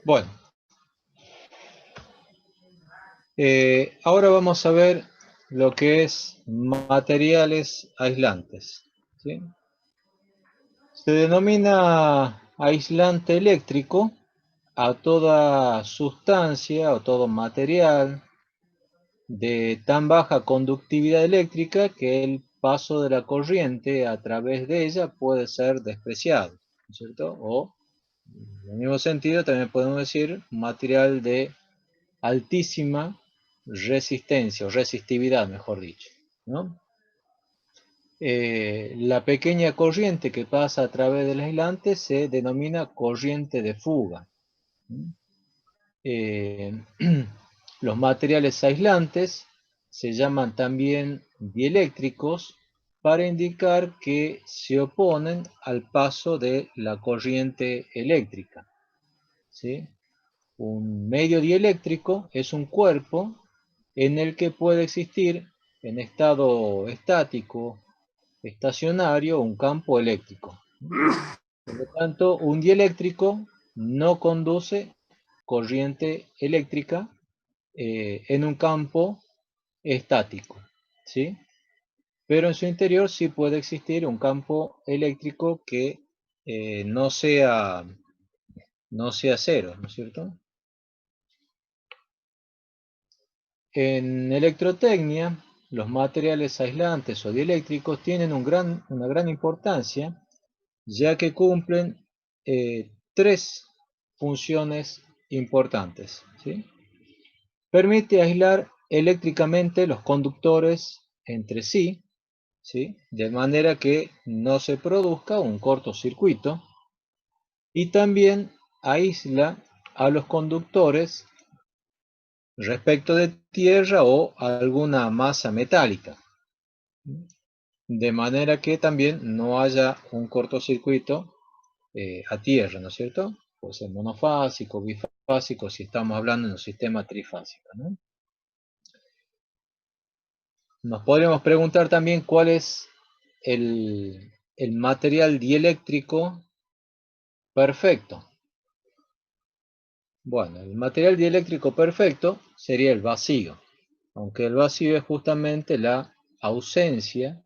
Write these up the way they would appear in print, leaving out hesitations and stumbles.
Bueno, ahora vamos a ver lo que es materiales aislantes, ¿sí? Se denomina aislante eléctrico a toda sustancia o todo material de tan baja conductividad eléctrica que el paso de la corriente a través de ella puede ser despreciado, ¿no es cierto? O, en el mismo sentido, también podemos decir material de altísima resistencia o resistividad, mejor dicho, ¿no? La pequeña corriente que pasa a través del aislante se denomina corriente de fuga. Eh, los materiales aislantes se llaman también dieléctricos para indicar que se oponen al paso de la corriente eléctrica, ¿sí? Un medio dieléctrico es un cuerpo en el que puede existir en estado estático, estacionario, un campo eléctrico. Por lo tanto, un dieléctrico no conduce corriente eléctrica en un campo estático, ¿sí? Pero en su interior sí puede existir un campo eléctrico que no sea cero, ¿no es cierto? En electrotecnia, los materiales aislantes o dieléctricos tienen una gran importancia, ya que cumplen tres funciones importantes, ¿sí? Permite aislar eléctricamente los conductores entre sí, ¿sí? De manera que no se produzca un cortocircuito, y también aísla a los conductores respecto de tierra o alguna masa metálica, de manera que también no haya un cortocircuito a tierra, ¿no es cierto? Puede ser monofásico, bifásico, si estamos hablando de un sistema trifásico, ¿no? Nos podríamos preguntar también cuál es el material dieléctrico perfecto. Bueno, el material dieléctrico perfecto sería el vacío, aunque el vacío es justamente la ausencia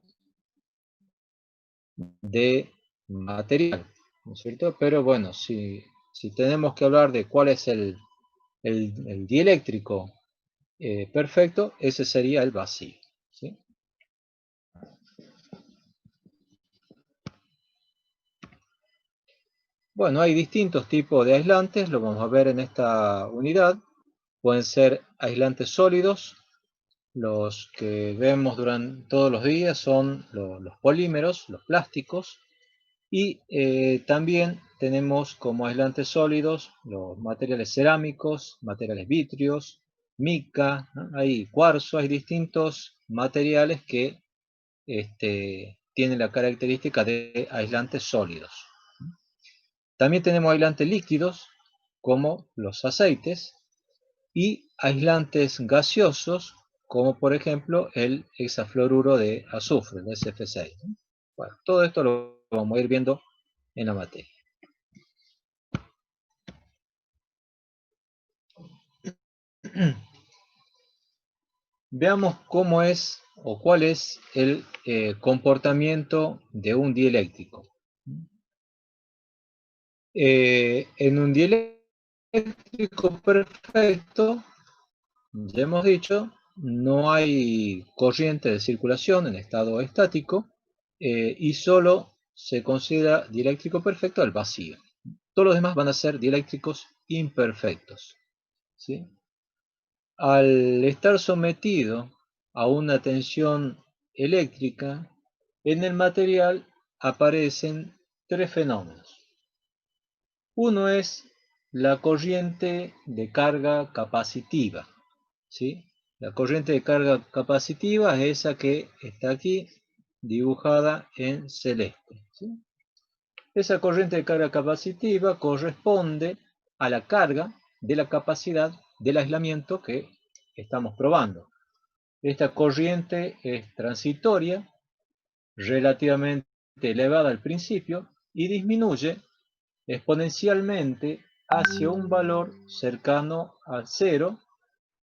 de material, ¿no es cierto? Pero bueno, si tenemos que hablar de cuál es el dieléctrico perfecto, ese sería el vacío, ¿sí? Bueno, hay distintos tipos de aislantes, lo vamos a ver en esta unidad. Pueden ser aislantes sólidos, los que vemos durante todos los días son los polímeros, los plásticos, y también tenemos como aislantes sólidos los materiales cerámicos, materiales vítreos, mica, ¿no? Hay cuarzo, hay distintos materiales que tienen la característica de aislantes sólidos. También tenemos aislantes líquidos, como los aceites, y aislantes gaseosos, como por ejemplo el hexafluoruro de azufre, el SF6. Bueno, todo esto lo vamos a ir viendo en la materia. Veamos cómo es o cuál es el comportamiento de un dieléctrico. En un dieléctrico perfecto, ya hemos dicho, no hay corriente de circulación en estado estático y solo se considera dieléctrico perfecto al vacío. Todos los demás van a ser dieléctricos imperfectos, ¿sí? Al estar sometido a una tensión eléctrica, en el material aparecen tres fenómenos. Uno es la corriente de carga capacitiva, ¿sí? La corriente de carga capacitiva es esa que está aquí dibujada en celeste, ¿sí? Esa corriente de carga capacitiva corresponde a la carga de la capacidad del aislamiento que estamos probando. Esta corriente es transitoria, relativamente elevada al principio y disminuye exponencialmente hacia un valor cercano al 0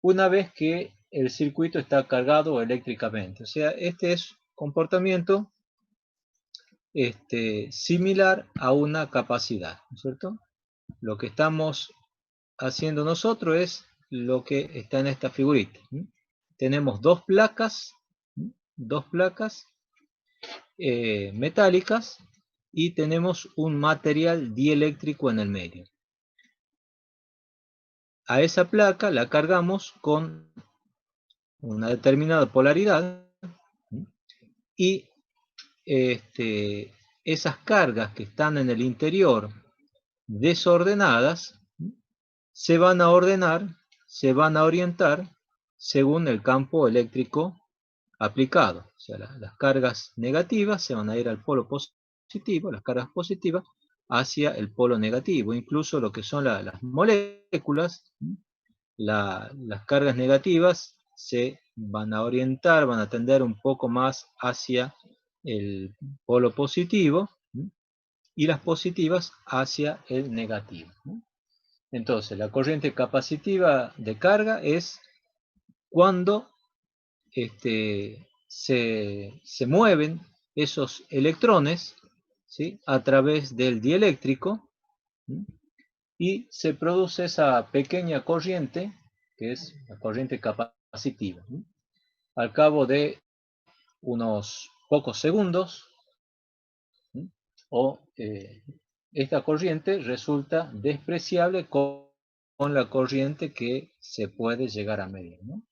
una vez que el circuito está cargado eléctricamente. O sea, este es comportamiento similar a una capacidad, ¿no es cierto? Lo que estamos haciendo nosotros es lo que está en esta figurita. Tenemos dos placas metálicas y tenemos un material dieléctrico en el medio. A esa placa la cargamos con una determinada polaridad y esas cargas que están en el interior desordenadas se van a ordenar, se van a orientar según el campo eléctrico aplicado. O sea, las cargas negativas se van a ir al polo positivo, las cargas positivas hacia el polo negativo. Incluso lo que son las moléculas, las cargas negativas se van a orientar, van a tender un poco más hacia el polo positivo y las positivas hacia el negativo. Entonces, la corriente capacitiva de carga es cuando se mueven esos electrones, ¿sí?, a través del dieléctrico, ¿sí?, y se produce esa pequeña corriente, que es la corriente capacitiva, ¿sí? Al cabo de unos pocos segundos, ¿sí?, esta corriente resulta despreciable con la corriente que se puede llegar a medir, ¿no?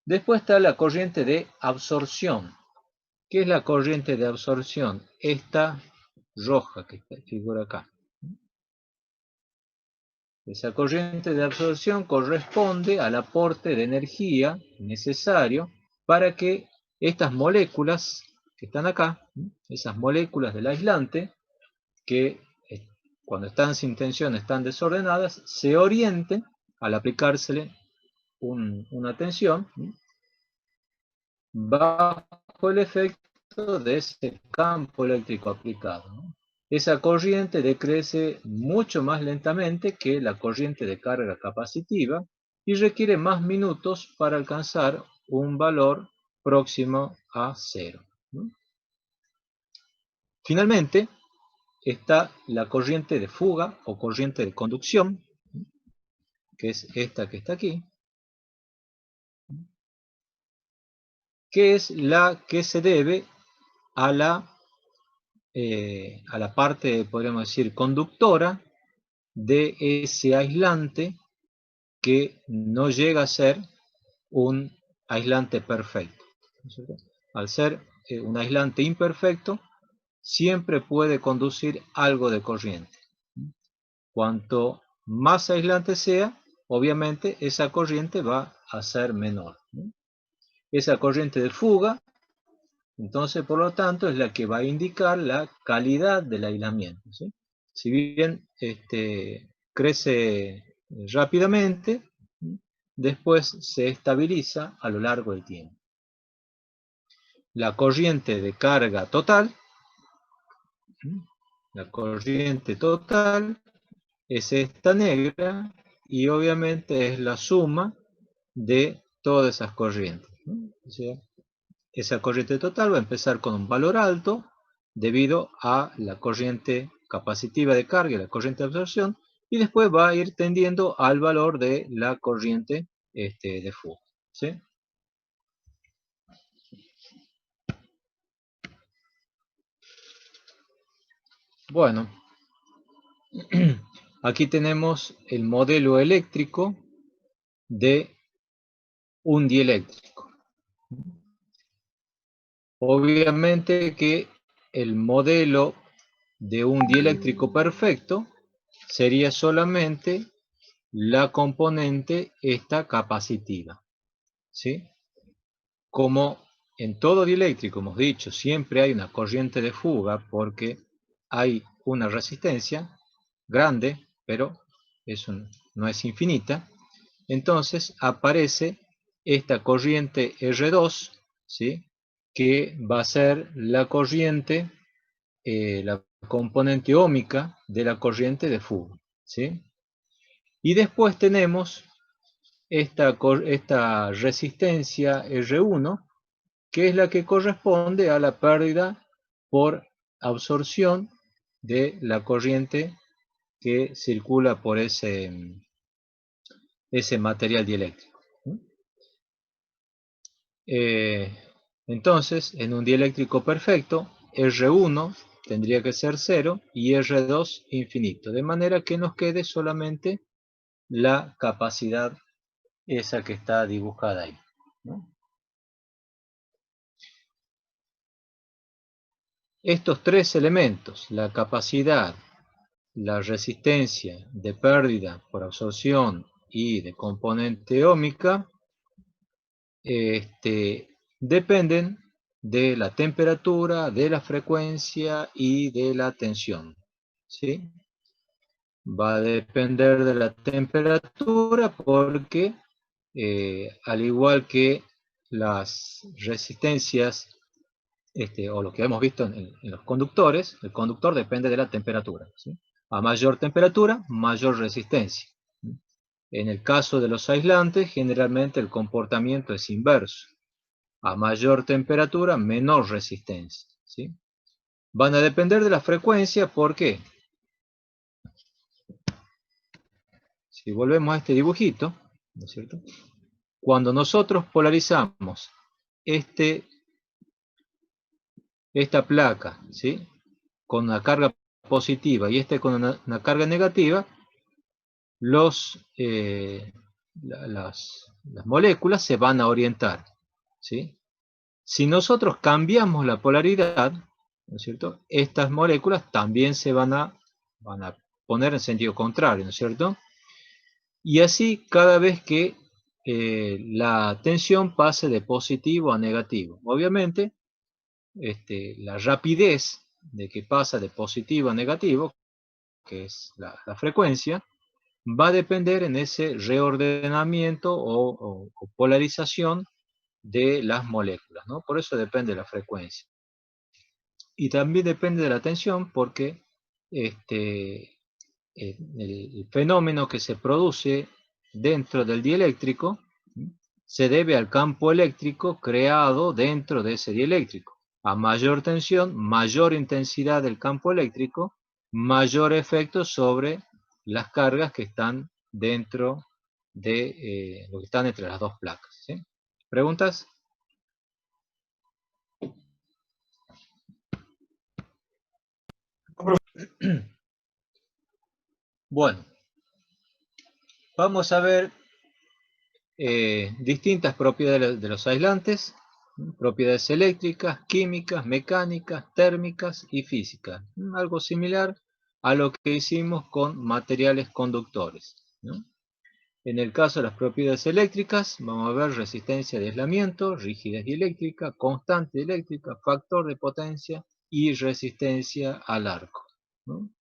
Después está la corriente de absorción. ¿Qué es la corriente de absorción? Esta roja que figura acá. Esa corriente de absorción corresponde al aporte de energía necesario para que estas moléculas que están acá, esas moléculas del aislante, que cuando están sin tensión están desordenadas, se orienten al aplicársele una tensión bajo el efecto de ese campo eléctrico aplicado, ¿no? Esa corriente decrece mucho más lentamente que la corriente de carga capacitiva y requiere más minutos para alcanzar un valor próximo a 0, ¿no? Finalmente, está la corriente de fuga o corriente de conducción, que es esta que está aquí, que es la que se debe a la parte, podríamos decir, conductora de ese aislante que no llega a ser un aislante perfecto, ¿no es cierto? Al ser un aislante imperfecto, siempre puede conducir algo de corriente. Cuanto más aislante sea, obviamente esa corriente va a ser menor, ¿no? Esa corriente de fuga, entonces, por lo tanto, es la que va a indicar la calidad del aislamiento, ¿sí? Si bien crece rápidamente, después se estabiliza a lo largo del tiempo. La corriente de carga total, es esta negra y obviamente es la suma de todas esas corrientes, ¿no? O sea, esa corriente total va a empezar con un valor alto debido a la corriente capacitiva de carga y la corriente de absorción, y después va a ir tendiendo al valor de la corriente de fuga, ¿sí? Bueno, aquí tenemos el modelo eléctrico de un dieléctrico. Obviamente que el modelo de un dieléctrico perfecto sería solamente la componente esta capacitiva, ¿sí? Como en todo dieléctrico, hemos dicho, siempre hay una corriente de fuga porque hay una resistencia grande, pero eso no es infinita. Entonces aparece esta corriente R2, ¿sí?, que va a ser la corriente, la componente óhmica de la corriente de fuga. ¿sí? Y después tenemos esta resistencia R1, que es la que corresponde a la pérdida por absorción de la corriente que circula por ese material dieléctrico. Entonces, en un dieléctrico perfecto, R1 tendría que ser 0 y R2 infinito, de manera que nos quede solamente la capacidad esa que está dibujada ahí, ¿no? Estos tres elementos, la capacidad, la resistencia de pérdida por absorción y de componente óhmica, dependen de la temperatura, de la frecuencia y de la tensión, ¿sí? Va a depender de la temperatura porque, al igual que las resistencias, o lo que hemos visto en los conductores, el conductor depende de la temperatura, ¿sí? A mayor temperatura, mayor resistencia. En el caso de los aislantes, generalmente el comportamiento es inverso. A mayor temperatura, menor resistencia, ¿sí? Van a depender de la frecuencia, ¿por qué? Si volvemos a este dibujito, ¿no es cierto? Cuando nosotros polarizamos esta placa, ¿sí? Con una carga positiva y con una carga negativa, las moléculas se van a orientar, ¿sí? Si nosotros cambiamos la polaridad, ¿no es cierto? Estas moléculas también se van a poner en sentido contrario, ¿no es cierto? Y así cada vez que la tensión pase de positivo a negativo. Obviamente, la rapidez de que pasa de positivo a negativo, que es la frecuencia, va a depender en ese reordenamiento o polarización de las moléculas, ¿no? Por eso depende de la frecuencia. Y también depende de la tensión porque el fenómeno que se produce dentro del dieléctrico se debe al campo eléctrico creado dentro de ese dieléctrico. A mayor tensión, mayor intensidad del campo eléctrico, mayor efecto sobre las cargas que están dentro de lo que están entre las dos placas, ¿sí? ¿Preguntas? Bueno, vamos a ver distintas propiedades de los aislantes, propiedades eléctricas, químicas, mecánicas, térmicas y físicas. Algo similar a lo que hicimos con materiales conductores, ¿no? En el caso de las propiedades eléctricas, vamos a ver resistencia de aislamiento, rigidez dieléctrica, constante dieléctrica, factor de potencia y resistencia al arco, ¿no?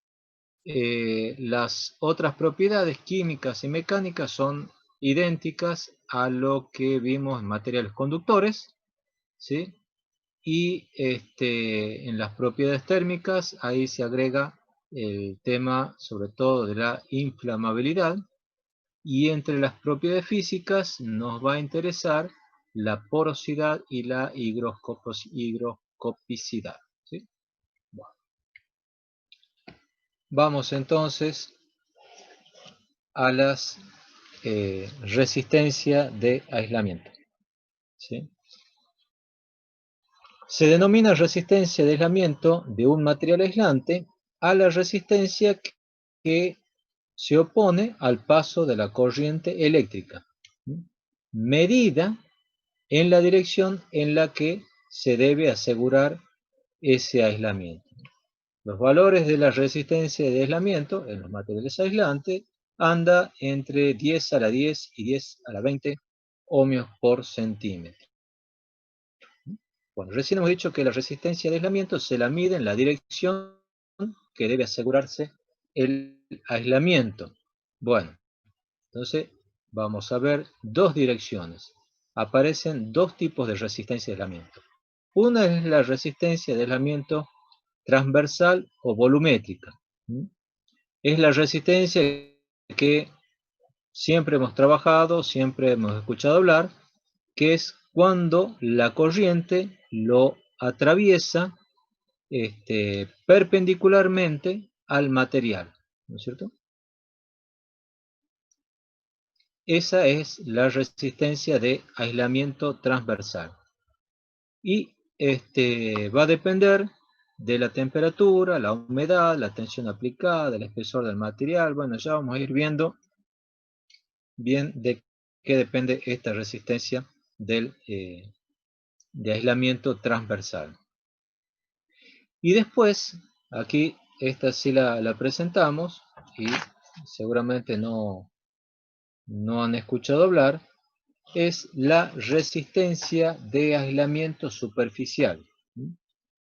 Las otras propiedades químicas y mecánicas son idénticas a lo que vimos en materiales conductores, ¿sí? Y en las propiedades térmicas, ahí se agrega el tema sobre todo de la inflamabilidad, y entre las propiedades físicas nos va a interesar la porosidad y la higroscopicidad, ¿sí? Bueno, vamos entonces a las resistencia de aislamiento, ¿sí? Se denomina resistencia de aislamiento de un material aislante a la resistencia que se opone al paso de la corriente eléctrica, medida en la dirección en la que se debe asegurar ese aislamiento. Los valores de la resistencia de aislamiento en los materiales aislantes anda entre 10 a la 10 y 10 a la 20 ohmios por centímetro. Bueno, recién hemos dicho que la resistencia de aislamiento se la mide en la dirección que debe asegurarse el aislamiento. Bueno, entonces vamos a ver dos direcciones. Aparecen dos tipos de resistencia de aislamiento. Una es la resistencia de aislamiento transversal o volumétrica. es la resistencia que siempre hemos trabajado, siempre hemos escuchado hablar, que es cuando la corriente lo atraviesa perpendicularmente al material, ¿no es cierto? Esa es la resistencia de aislamiento transversal. Y va a depender de la temperatura, la humedad, la tensión aplicada, el espesor del material. Bueno, ya vamos a ir viendo bien de qué depende esta resistencia de aislamiento transversal. Y después, aquí esta sí la presentamos y seguramente no han escuchado hablar, es la resistencia de aislamiento superficial,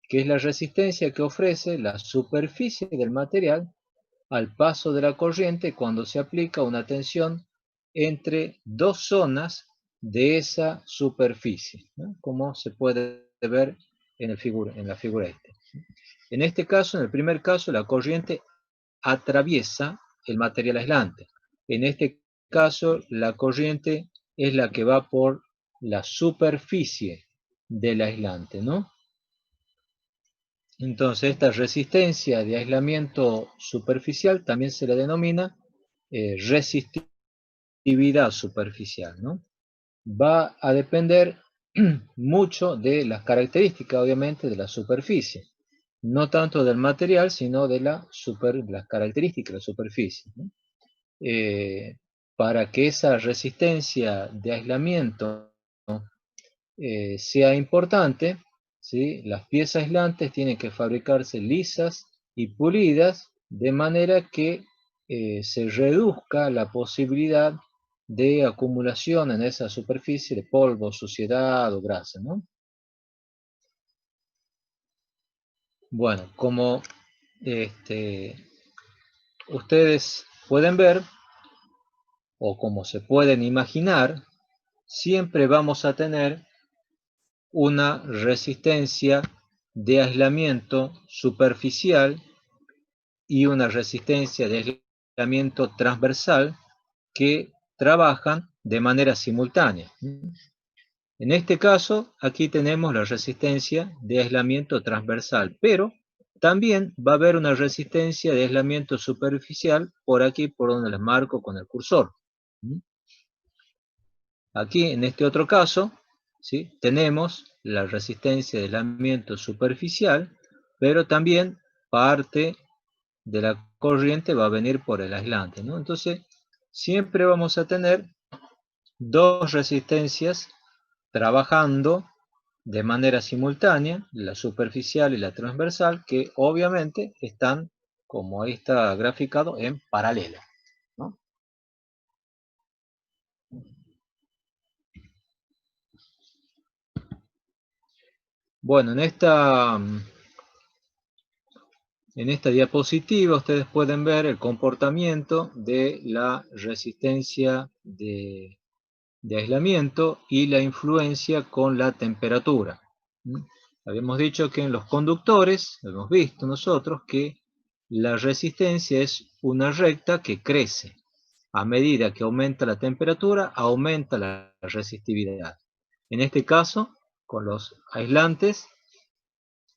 que es la resistencia que ofrece la superficie del material al paso de la corriente cuando se aplica una tensión entre dos zonas de esa superficie, ¿no? Como se puede ver en la figura esta. En este caso, en el primer caso, la corriente atraviesa el material aislante. En este caso, la corriente es la que va por la superficie del aislante, ¿no? Entonces, esta resistencia de aislamiento superficial también se le denomina resistividad superficial, ¿no? Va a depender mucho de las características, obviamente, de la superficie. No tanto del material, sino de las características de la superficie, ¿no? Para que esa resistencia de aislamiento sea importante, ¿sí? Las piezas aislantes tienen que fabricarse lisas y pulidas de manera que se reduzca la posibilidad de acumulación en esa superficie de polvo, suciedad o grasa, ¿no? Bueno, como ustedes pueden ver, o como se pueden imaginar, siempre vamos a tener una resistencia de aislamiento superficial y una resistencia de aislamiento transversal que trabajan de manera simultánea. En este caso, aquí tenemos la resistencia de aislamiento transversal, pero también va a haber una resistencia de aislamiento superficial por aquí, por donde les marco con el cursor. Aquí, en este otro caso, ¿sí? Tenemos la resistencia de aislamiento superficial, pero también parte de la corriente va a venir por el aislante, ¿no? Entonces, siempre vamos a tener dos resistencias trabajando de manera simultánea, la superficial y la transversal, que obviamente están, como ahí está graficado, en paralelo, ¿no? Bueno, en esta diapositiva ustedes pueden ver el comportamiento de la resistencia de aislamiento y la influencia con la temperatura. Habíamos dicho que en los conductores, hemos visto nosotros que la resistencia es una recta que crece. A medida que aumenta la temperatura, aumenta la resistividad. En este caso, con los aislantes,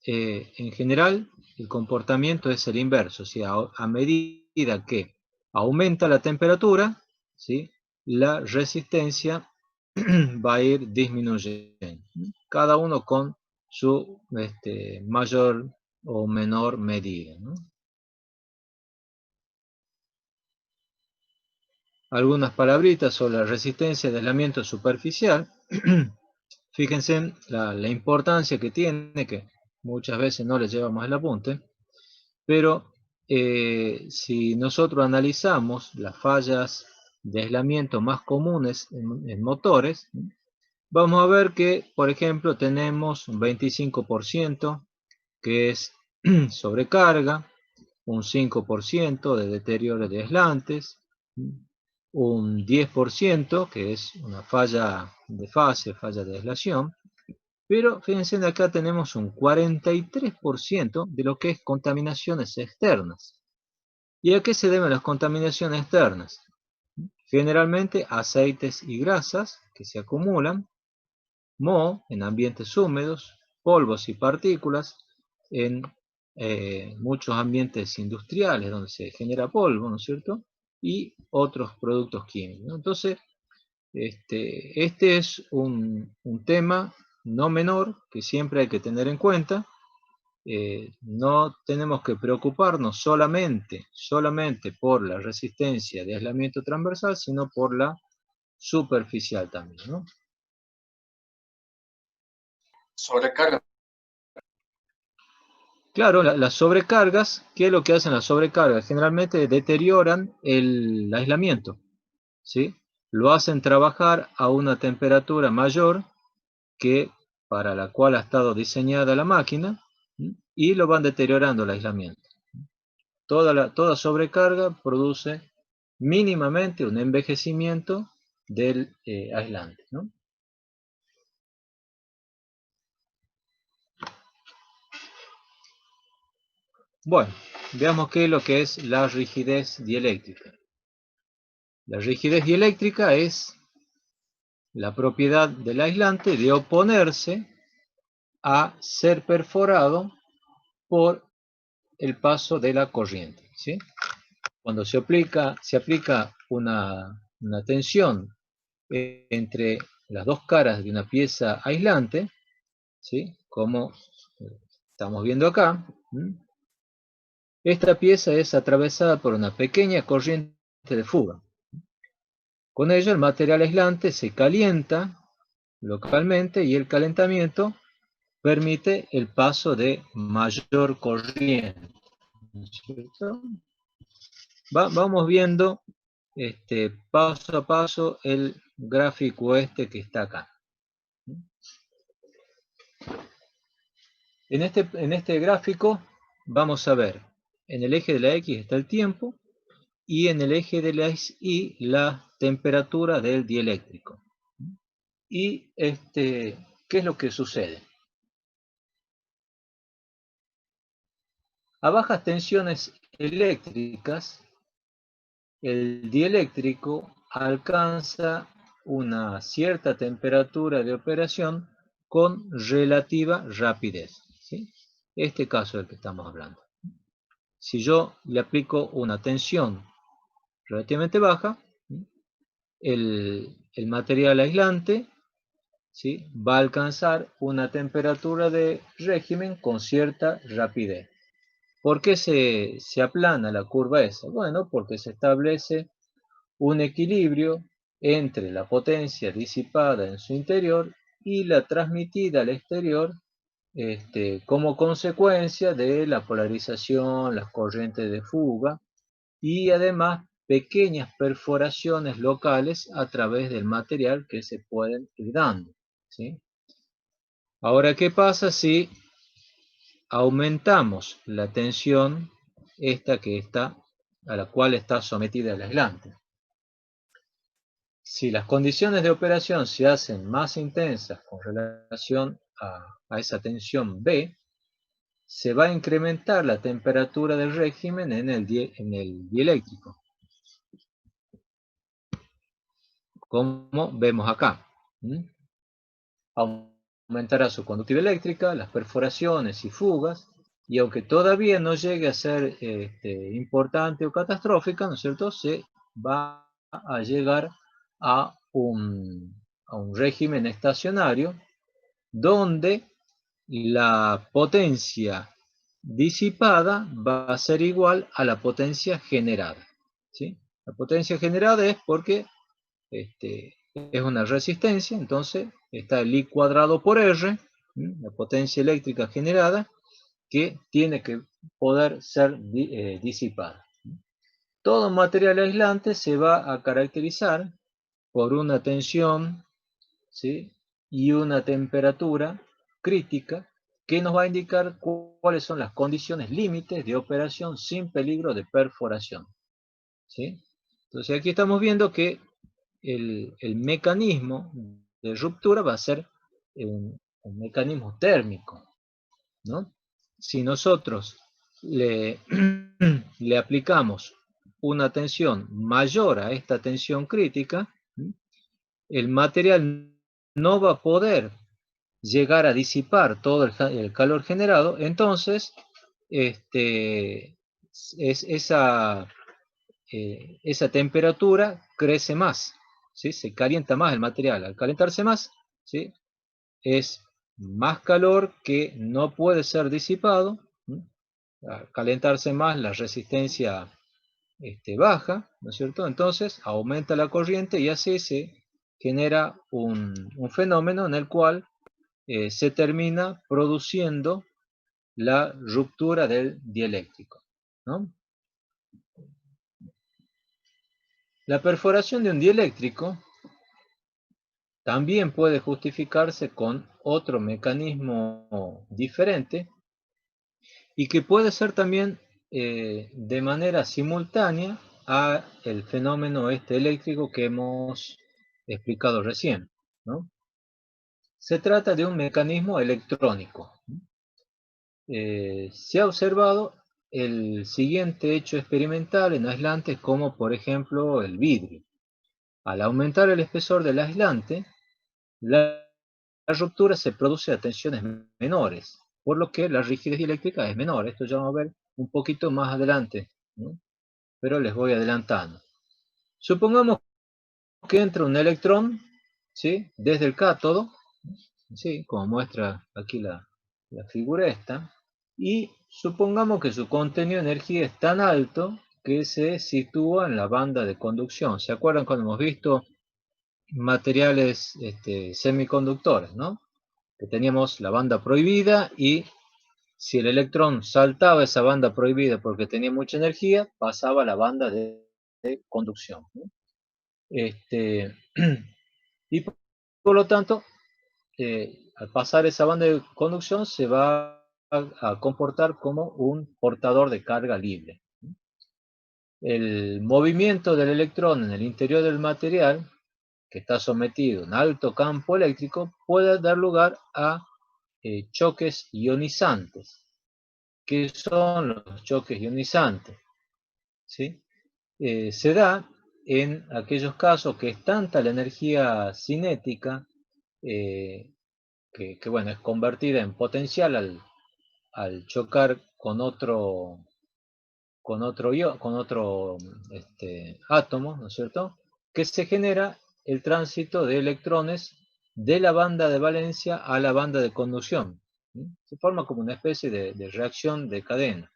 en general, el comportamiento es el inverso. O sea, a medida que aumenta la temperatura, ¿sí? La resistencia va a ir disminuyendo. Cada uno con su mayor o menor medida, ¿no? Algunas palabritas sobre la resistencia de aislamiento superficial. Fíjense la importancia que tiene, que muchas veces no le llevamos el apunte, pero si nosotros analizamos las fallas de aislamiento más comunes en motores, vamos a ver que, por ejemplo, tenemos un 25% que es sobrecarga, un 5% de deterioro de aislantes, un 10% que es una falla de fase, falla de aislación, pero fíjense, de acá tenemos un 43% de lo que es contaminaciones externas. ¿Y a qué se deben las contaminaciones externas? Generalmente aceites y grasas que se acumulan, moho en ambientes húmedos, polvos y partículas en muchos ambientes industriales donde se genera polvo, ¿no es cierto? Y otros productos químicos, ¿no? Entonces, este es un tema no menor que siempre hay que tener en cuenta. No tenemos que preocuparnos solamente por la resistencia de aislamiento transversal, sino por la superficial también, ¿no? Sobrecarga. Claro, las sobrecargas, ¿qué es lo que hacen las sobrecargas? Generalmente deterioran el aislamiento, ¿sí? Lo hacen trabajar a una temperatura mayor que para la cual ha estado diseñada la máquina, ¿sí? Y lo van deteriorando el aislamiento. Toda sobrecarga produce mínimamente un envejecimiento del aislante, ¿no? Bueno, veamos qué es lo que es la rigidez dieléctrica. La rigidez dieléctrica es la propiedad del aislante de oponerse a ser perforado por el paso de la corriente, ¿sí? Cuando se aplica una tensión entre las dos caras de una pieza aislante, ¿sí? Como estamos viendo acá, esta pieza es atravesada por una pequeña corriente de fuga. Con ello el material aislante se calienta localmente y el calentamiento permite el paso de mayor corriente, ¿no es cierto? Vamos viendo paso a paso el gráfico que está acá. En este gráfico vamos a ver, en el eje de la X está el tiempo y en el eje de la Y la temperatura del dieléctrico. Y ¿qué es lo que sucede? A bajas tensiones eléctricas, el dieléctrico alcanza una cierta temperatura de operación con relativa rapidez, ¿sí? Este caso es el que estamos hablando. Si yo le aplico una tensión relativamente baja, el material aislante, ¿sí?, va a alcanzar una temperatura de régimen con cierta rapidez. ¿Por qué se aplana la curva esa? Bueno, porque se establece un equilibrio entre la potencia disipada en su interior y la transmitida al exterior como consecuencia de la polarización, las corrientes de fuga y además pequeñas perforaciones locales a través del material que se pueden ir dando, ¿sí? Ahora, ¿qué pasa si aumentamos la tensión a la cual está sometida el aislante? Si las condiciones de operación se hacen más intensas con relación a esa tensión B, se va a incrementar la temperatura del régimen en el dieléctrico, como vemos acá. Aumentará su conductividad eléctrica, las perforaciones y fugas, y aunque todavía no llegue a ser importante o catastrófica, ¿no es cierto?, se va a llegar a un régimen estacionario donde la potencia disipada va a ser igual a la potencia generada, ¿sí? La potencia generada es porque es una resistencia, entonces está el I cuadrado por R, la potencia eléctrica generada, que tiene que poder ser disipada. Todo material aislante se va a caracterizar por una tensión, ¿sí?, y una temperatura crítica que nos va a indicar cuáles son las condiciones límites de operación sin peligro de perforación, ¿sí? Entonces aquí estamos viendo que el mecanismo de ruptura va a ser un mecanismo térmico, ¿no? Si nosotros le, le aplicamos una tensión mayor a esta tensión crítica, el material no va a poder llegar a disipar todo el calor generado, entonces esa temperatura crece más, ¿sí? Se calienta más el material. Al calentarse más, ¿sí? Es más calor que no puede ser disipado. Al calentarse más, la resistencia baja, ¿no es cierto? Entonces aumenta la corriente y así se genera un fenómeno en el cual se termina produciendo la ruptura del dieléctrico, ¿no? La perforación de un dieléctrico también puede justificarse con otro mecanismo diferente y que puede ser también de manera simultánea a el fenómeno eléctrico que hemos explicado recién, ¿no? Se trata de un mecanismo electrónico. Se ha observado el siguiente hecho experimental en aislantes como por ejemplo el vidrio. Al aumentar el espesor del aislante, la ruptura se produce a tensiones menores, por lo que la rigidez dieléctrica es menor. Esto ya vamos a ver un poquito más adelante, ¿no? Pero les voy adelantando. Supongamos que entra un electrón, ¿sí? Desde el cátodo, ¿sí? Como muestra aquí la figura esta, y supongamos que su contenido de energía es tan alto que se sitúa en la banda de conducción. ¿Se acuerdan cuando hemos visto materiales semiconductores, ¿no? Que teníamos la banda prohibida y si el electrón saltaba esa banda prohibida porque tenía mucha energía, pasaba a la banda de conducción, ¿no? Y por lo tanto, al pasar esa banda de conducción se va a comportar como un portador de carga libre. El movimiento del electrón en el interior del material, que está sometido a un alto campo eléctrico, puede dar lugar a choques ionizantes. ¿Qué son los choques ionizantes? ¿Sí? Se da en aquellos casos que es tanta la energía cinética que, bueno, es convertida en potencial al chocar con otro átomo, ¿no es cierto? Que se genera el tránsito de electrones de la banda de valencia a la banda de conducción. ¿Sí? Se forma como una especie de reacción de cadena.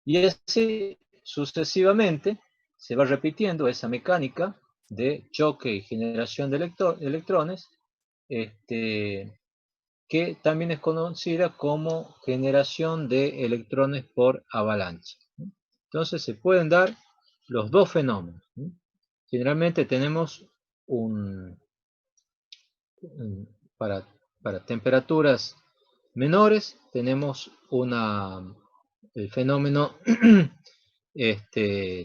Y así sucesivamente se va repitiendo esa mecánica de choque y generación de electrones, que también es conocida como generación de electrones por avalancha. Entonces se pueden dar los dos fenómenos. Generalmente tenemos para, temperaturas menores, tenemos el fenómeno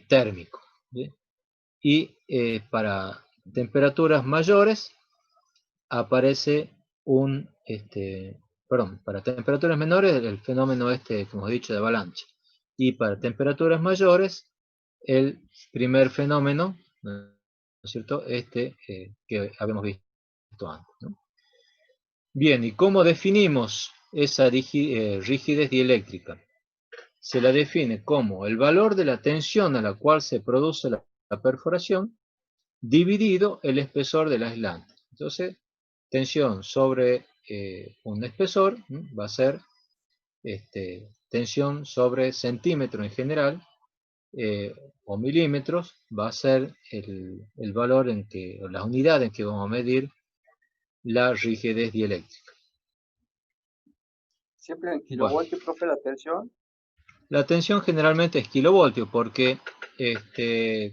térmico. ¿Sí? Y para temperaturas mayores aparece para temperaturas menores el fenómeno que hemos dicho de avalancha. Y para temperaturas mayores, el primer fenómeno, ¿no es cierto? Que habíamos visto antes, ¿no? Bien, ¿y cómo definimos esa rigidez dieléctrica? Se la define como el valor de la tensión a la cual se produce la perforación dividido el espesor del aislante. Entonces, tensión sobre un espesor va a ser tensión sobre centímetro en general, o milímetros, va a ser el valor o la unidad en que vamos a medir la rigidez dieléctrica. Siempre en kilovoltios, profe, la tensión. La tensión generalmente es kilovoltios porque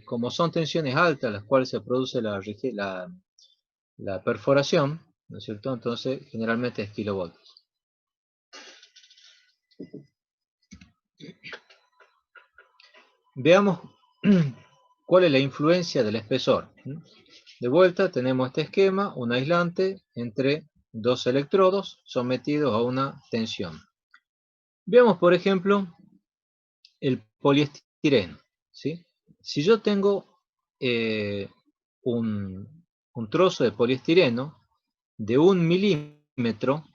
como son tensiones altas las cuales se produce la perforación, ¿no es cierto? Entonces generalmente es kilovoltios. Veamos cuál es la influencia del espesor. De vuelta tenemos este esquema, un aislante entre dos electrodos sometidos a una tensión. Veamos por ejemplo el poliestireno, ¿sí? Si yo tengo un trozo de poliestireno de 1 milímetro,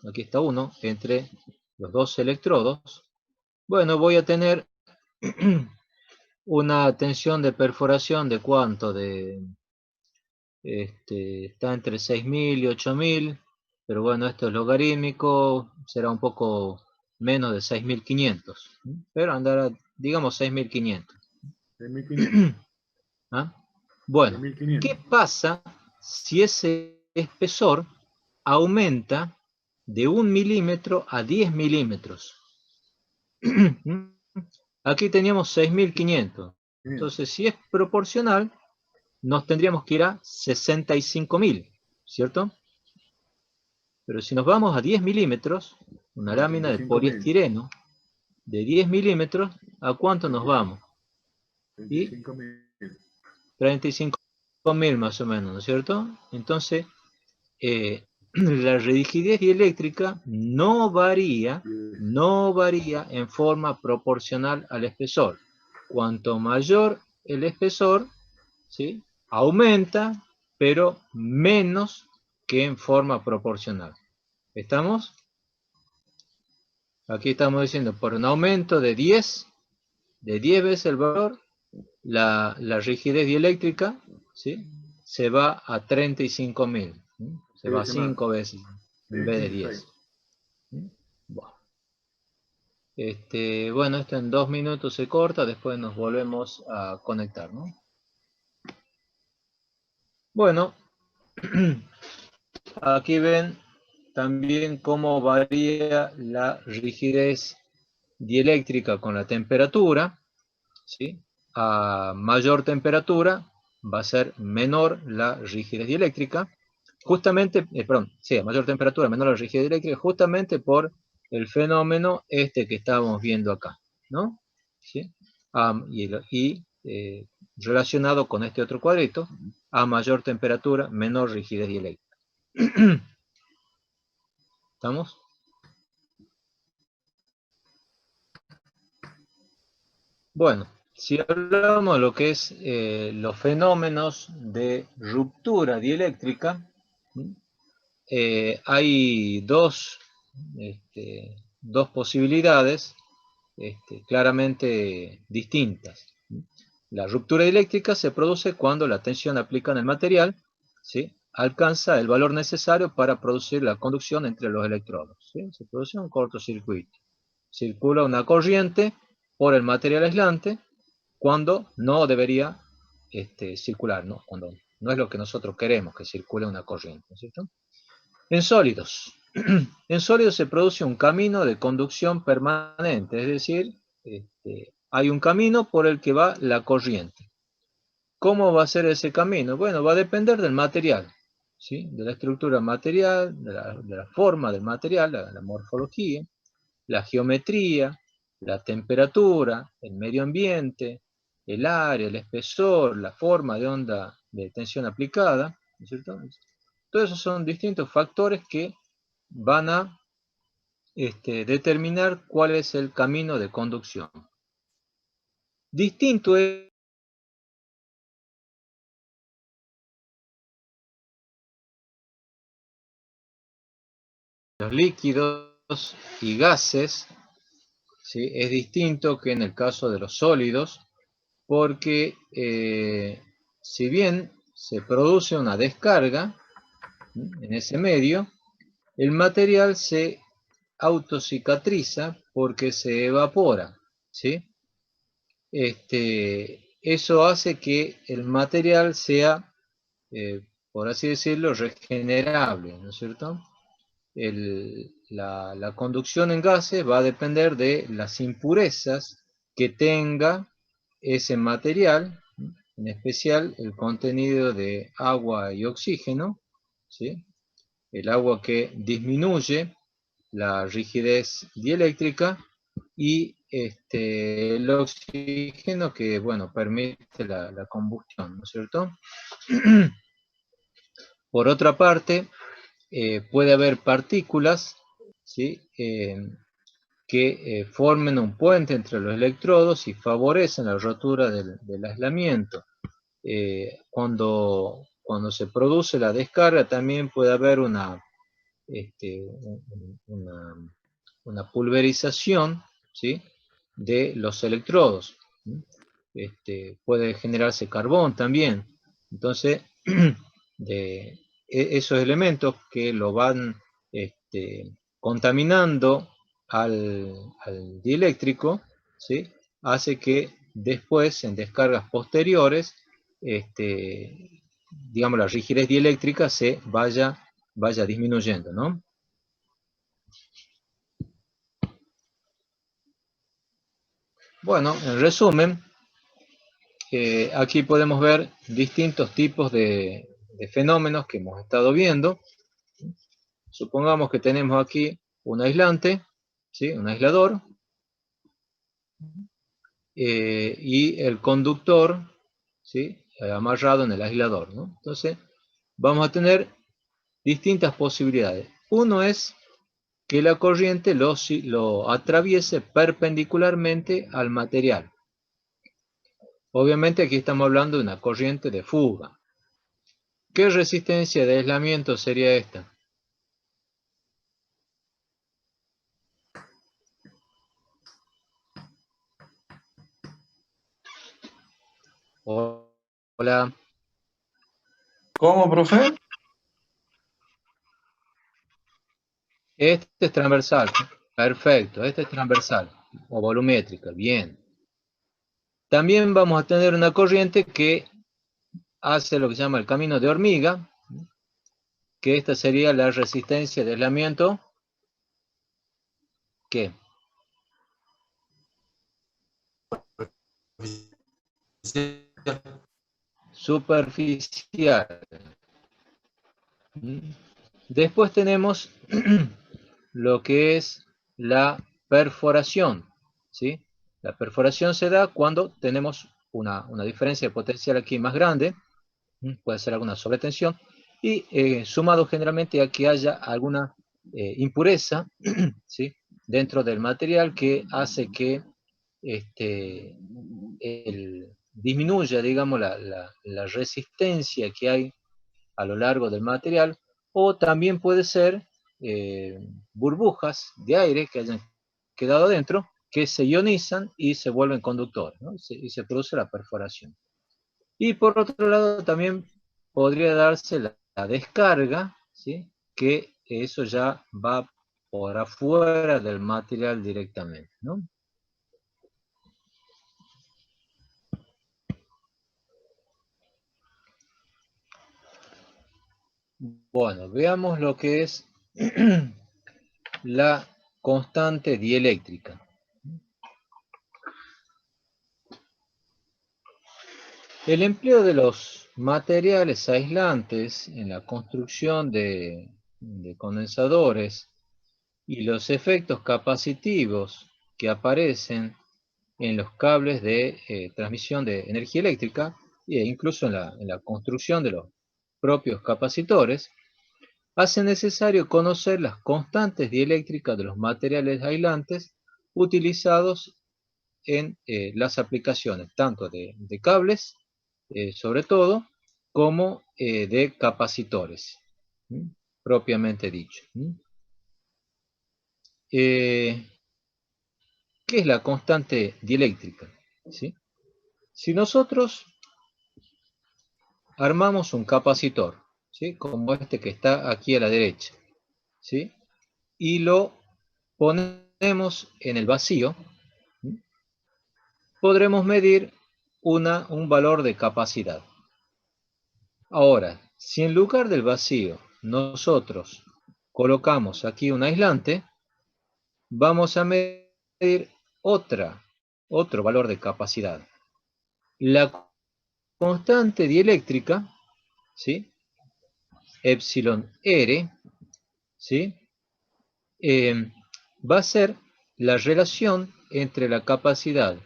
aquí está uno, entre los dos electrodos, bueno, voy a tener una tensión de perforación de cuánto, está entre 6.000 y 8.000, pero bueno, esto es logarítmico, será un poco menos de 6.500, pero andará, digamos, 6.500. 6.500. ¿Ah? Bueno, 6.500. ¿qué pasa si ese espesor aumenta de 1 milímetro a 10 milímetros? Aquí teníamos 6.500. Entonces, si es proporcional, nos tendríamos que ir a 65.000, ¿cierto? Pero si nos vamos a 10 milímetros, una lámina de 35.000. poliestireno de 10 milímetros, ¿a cuánto nos vamos? 35.000. 35.000 más o menos, ¿no es cierto? Entonces, la rigidez dieléctrica no varía en forma proporcional al espesor. Cuanto mayor el espesor, ¿sí?, aumenta, pero menos que en forma proporcional. ¿Estamos? Aquí estamos diciendo, por un aumento de 10 veces el valor, la rigidez dieléctrica, ¿sí?, se va a 35.000. Se va a 5 veces en vez de 10. Bueno, esto en 2 minutos se corta, después nos volvemos a conectar, ¿no? Bueno, aquí ven también cómo varía la rigidez dieléctrica con la temperatura, ¿sí? A mayor temperatura va a ser menor la rigidez dieléctrica, justamente, a mayor temperatura, menor la rigidez dieléctrica, justamente por el fenómeno que estamos viendo acá, ¿no? ¿Sí? Relacionado con este otro cuadrito, a mayor temperatura, menor rigidez dieléctrica. ¿Estamos? Bueno, si hablamos de lo que es los fenómenos de ruptura dieléctrica, hay dos posibilidades claramente distintas. La ruptura dieléctrica se produce cuando la tensión aplicada en el material, ¿sí?, alcanza el valor necesario para producir la conducción entre los electrodos, ¿sí? Se produce un cortocircuito. Circula una corriente por el material aislante cuando no debería circular, ¿no? Cuando no es lo que nosotros queremos, que circule una corriente, ¿cierto? En sólidos. En sólidos se produce un camino de conducción permanente, es decir, hay un camino por el que va la corriente. ¿Cómo va a ser ese camino? Bueno, va a depender del material, ¿sí?, de la estructura material, de la forma del material, la morfología, la geometría, la temperatura, el medio ambiente, el área, el espesor, la forma de onda de tensión aplicada, ¿no es cierto? Todos esos son distintos factores que van a determinar cuál es el camino de conducción. Distinto es los líquidos y gases, ¿sí? Es distinto que en el caso de los sólidos, porque si bien se produce una descarga en ese medio, el material se autocicatriza porque se evapora, ¿sí? Eso hace que el material sea, por así decirlo, regenerable, ¿no es cierto? La conducción en gases va a depender de las impurezas que tenga ese material, en especial el contenido de agua y oxígeno, ¿sí? El agua que disminuye la rigidez dieléctrica y el oxígeno que, bueno, permite la combustión, ¿no es cierto? Por otra parte, puede haber partículas, ¿sí?, que formen un puente entre los electrodos y favorecen la rotura del aislamiento. Cuando se produce la descarga también puede haber una pulverización, ¿sí?, de los electrodos. Puede generarse carbón también. Entonces, esos elementos que lo van contaminando al dieléctrico, ¿sí?, hace que después, en descargas posteriores, digamos, la rigidez dieléctrica se vaya disminuyendo, ¿no? Bueno, en resumen, aquí podemos ver distintos tipos de fenómenos que hemos estado viendo. Supongamos que tenemos aquí un aislante, ¿sí?, un aislador, y el conductor, ¿sí?, amarrado en el aislador, ¿no? Entonces, vamos a tener distintas posibilidades. Uno es que la corriente lo atraviese perpendicularmente al material. Obviamente aquí estamos hablando de una corriente de fuga. ¿Qué resistencia de aislamiento sería esta? Hola. ¿Cómo, profe? Este es transversal. Perfecto, este es transversal o volumétrica. Bien. También vamos a tener una corriente que hace lo que se llama el camino de hormiga, que esta sería la resistencia de aislamiento. ¿Qué? Superficial. Después tenemos lo que es la perforación, ¿sí? La perforación se da cuando tenemos una diferencia de potencial aquí más grande, puede ser alguna sobretensión, y sumado generalmente a que haya alguna impureza, ¿sí?, dentro del material que hace que disminuya, digamos, la resistencia que hay a lo largo del material, o también puede ser burbujas de aire que hayan quedado adentro, que se ionizan y se vuelven conductores, ¿no? Y se produce la perforación. Y por otro lado también podría darse la descarga, ¿sí?, que eso ya va por afuera del material directamente, ¿no? Bueno, veamos lo que es la constante dieléctrica. El empleo de los materiales aislantes en la construcción de condensadores y los efectos capacitivos que aparecen en los cables de transmisión de energía eléctrica e incluso en la construcción de los propios capacitores, hace necesario conocer las constantes dieléctricas de los materiales aislantes utilizados en las aplicaciones, tanto de cables, sobre todo, como de capacitores, propiamente dicho. ¿Qué es la constante dieléctrica? ¿Sí? Si nosotros armamos un capacitor, ¿sí?, como este que está aquí a la derecha, ¿sí?, y lo ponemos en el vacío, podremos medir un valor de capacidad. Ahora, si en lugar del vacío nosotros colocamos aquí un aislante, vamos a medir otro valor de capacidad. La constante dieléctrica, ¿sí?, epsilon R, ¿sí?, va a ser la relación entre la capacidad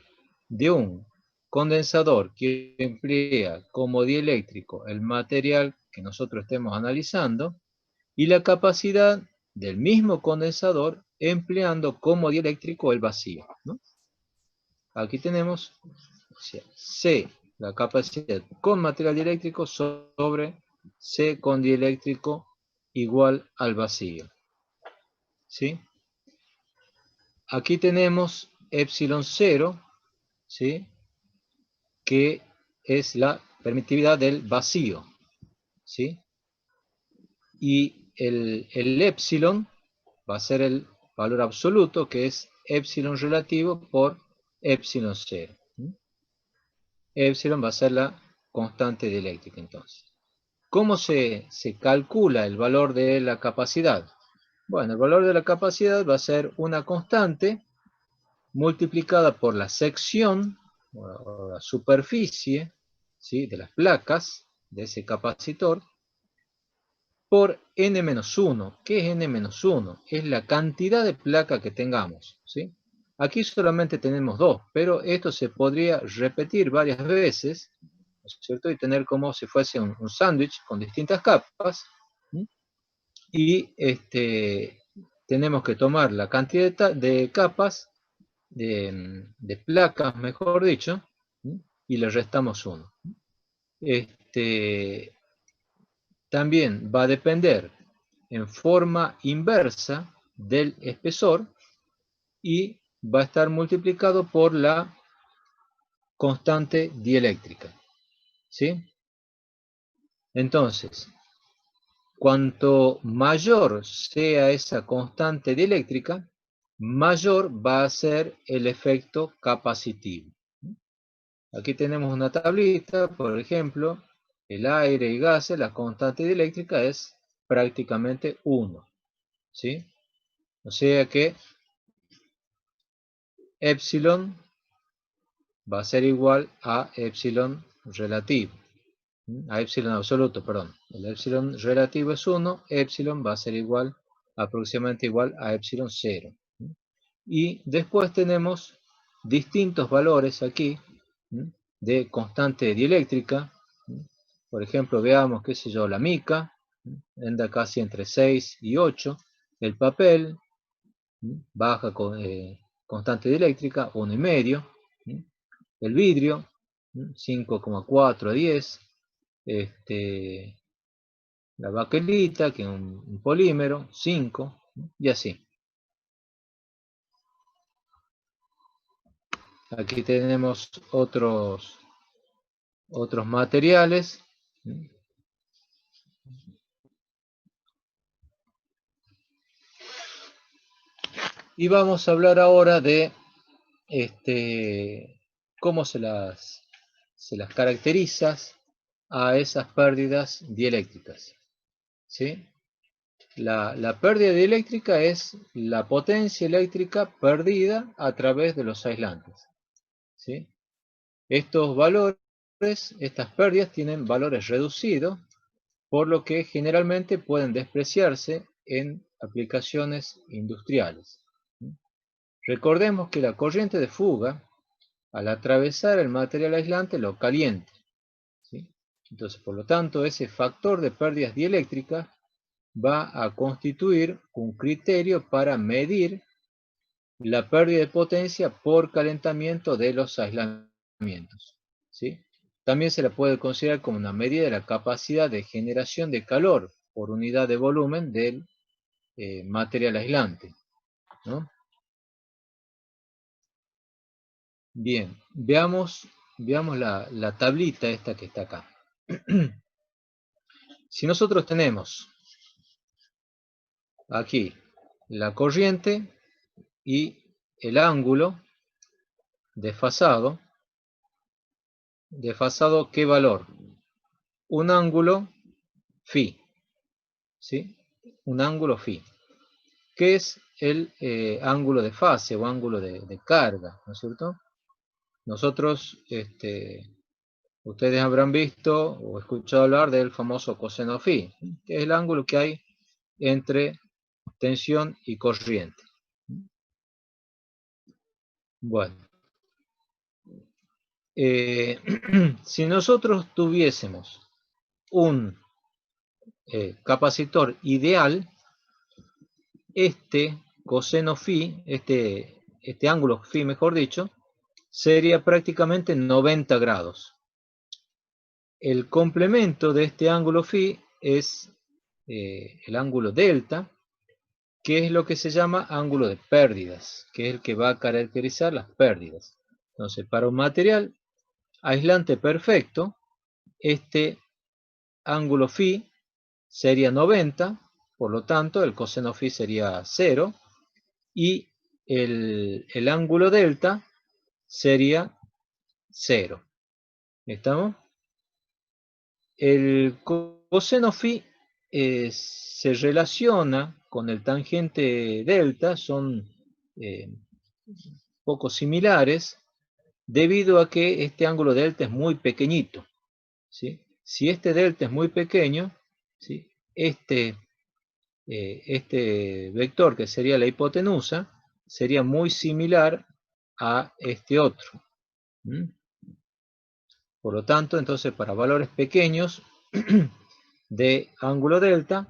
de un condensador que emplea como dieléctrico el material que nosotros estemos analizando y la capacidad del mismo condensador empleando como dieléctrico el vacío, ¿no? Aquí tenemos, o sea, C, la capacidad con material dieléctrico sobre C con dieléctrico igual al vacío. ¿Sí? Aquí tenemos epsilon 0, ¿sí? Que es la permitividad del vacío, ¿sí? Y el epsilon va a ser el valor absoluto, que es epsilon relativo por epsilon 0. Epsilon va a ser la constante dieléctrica, entonces. ¿Cómo se calcula el valor de la capacidad? Bueno, el valor de la capacidad va a ser una constante multiplicada por la sección o la superficie, ¿sí?, de las placas de ese capacitor por n-1. ¿Qué es n-1? Es la cantidad de placa que tengamos, ¿sí? Aquí solamente tenemos 2, pero esto se podría repetir varias veces, ¿no es cierto? Y tener como si fuese un sándwich con distintas capas, ¿sí? Y tenemos que tomar la cantidad de capas, de placas, mejor dicho, ¿sí?, y le restamos 1. También va a depender en forma inversa del espesor y va a estar multiplicado por la constante dieléctrica, ¿sí? Entonces, cuanto mayor sea esa constante dieléctrica, mayor va a ser el efecto capacitivo. Aquí tenemos una tablita, por ejemplo, el aire y gases, la constante dieléctrica es prácticamente 1, ¿sí? O sea que epsilon va a ser igual a epsilon relativo, a epsilon absoluto, perdón. El epsilon relativo es 1, epsilon va a ser igual, aproximadamente igual a epsilon 0. Y después tenemos distintos valores aquí de constante dieléctrica. Por ejemplo, veamos, qué sé yo, la mica, anda casi entre 6 y 8. El papel, baja con constante dieléctrica, 1,5. El vidrio, 5,4 a 10. La baquelita, que es un polímero, 5, y así. Aquí tenemos otros materiales. Y vamos a hablar ahora de cómo se las caracteriza a esas pérdidas dieléctricas, ¿sí? La pérdida dieléctrica es la potencia eléctrica perdida a través de los aislantes, ¿sí? Estos valores, estas pérdidas tienen valores reducidos, por lo que generalmente pueden despreciarse en aplicaciones industriales. Recordemos que la corriente de fuga, al atravesar el material aislante, lo calienta, ¿sí? Entonces, por lo tanto, ese factor de pérdidas dieléctricas va a constituir un criterio para medir la pérdida de potencia por calentamiento de los aislamientos, ¿sí? También se la puede considerar como una medida de la capacidad de generación de calor por unidad de volumen del material aislante, ¿no? Bien, veamos la tablita esta que está acá. Si nosotros tenemos aquí la corriente y el ángulo desfasado, ¿qué valor? Un ángulo phi, ¿sí? Un ángulo phi, que es el ángulo de fase o ángulo de carga, ¿no es cierto? Nosotros, ustedes habrán visto o escuchado hablar del famoso coseno phi, que es el ángulo que hay entre tensión y corriente. Bueno, si nosotros tuviésemos un capacitor ideal, este coseno phi, este ángulo phi, mejor dicho, sería prácticamente 90 grados. El complemento de este ángulo phi es el ángulo delta, que es lo que se llama ángulo de pérdidas, que es el que va a caracterizar las pérdidas. Entonces, para un material aislante perfecto, este ángulo phi sería 90, por lo tanto el coseno phi sería 0, y el ángulo delta sería 0. ¿Estamos? El coseno phi se relaciona con el tangente delta, son poco similares, debido a que este ángulo delta es muy pequeñito, ¿sí? Si este delta es muy pequeño, ¿sí? Este vector, que sería la hipotenusa, sería muy similar a este otro. Por lo tanto, entonces, para valores pequeños de ángulo delta,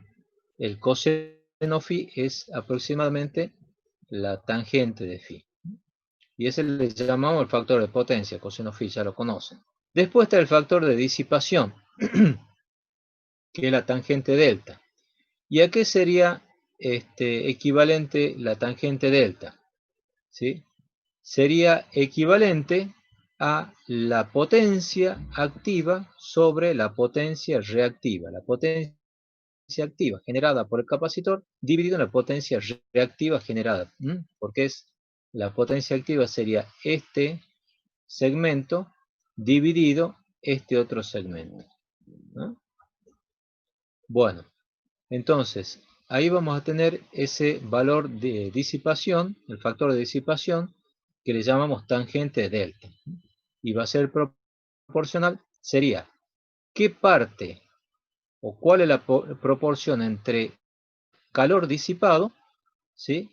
el coseno phi es aproximadamente la tangente de phi. Y ese le llamamos el factor de potencia, coseno phi, ya lo conocen. Después está el factor de disipación, que es la tangente delta. ¿Y a qué sería equivalente la tangente delta? ¿Sí? Sería equivalente a la potencia activa sobre la potencia reactiva. La potencia activa generada por el capacitor dividido en la potencia reactiva generada. Porque la potencia activa sería este segmento dividido este otro segmento. ¿No? Bueno, entonces ahí vamos a tener ese valor de disipación, el factor de disipación, que le llamamos tangente delta. Y va a ser proporcional, sería qué parte o cuál es la proporción entre calor disipado, ¿sí?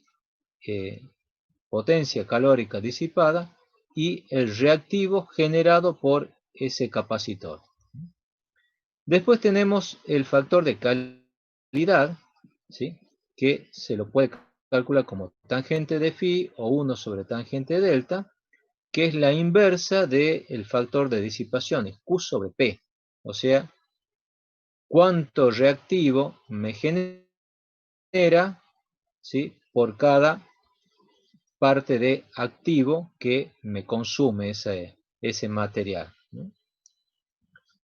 Potencia calórica disipada, y el reactivo generado por ese capacitor. Después tenemos el factor de calidad, ¿sí? Que se lo puede calcular como tangente de phi o 1 sobre tangente delta, que es la inversa del factor de disipación, es Q sobre P. O sea, cuánto reactivo me genera, ¿sí? Por cada parte de activo que me consume ese material, ¿no?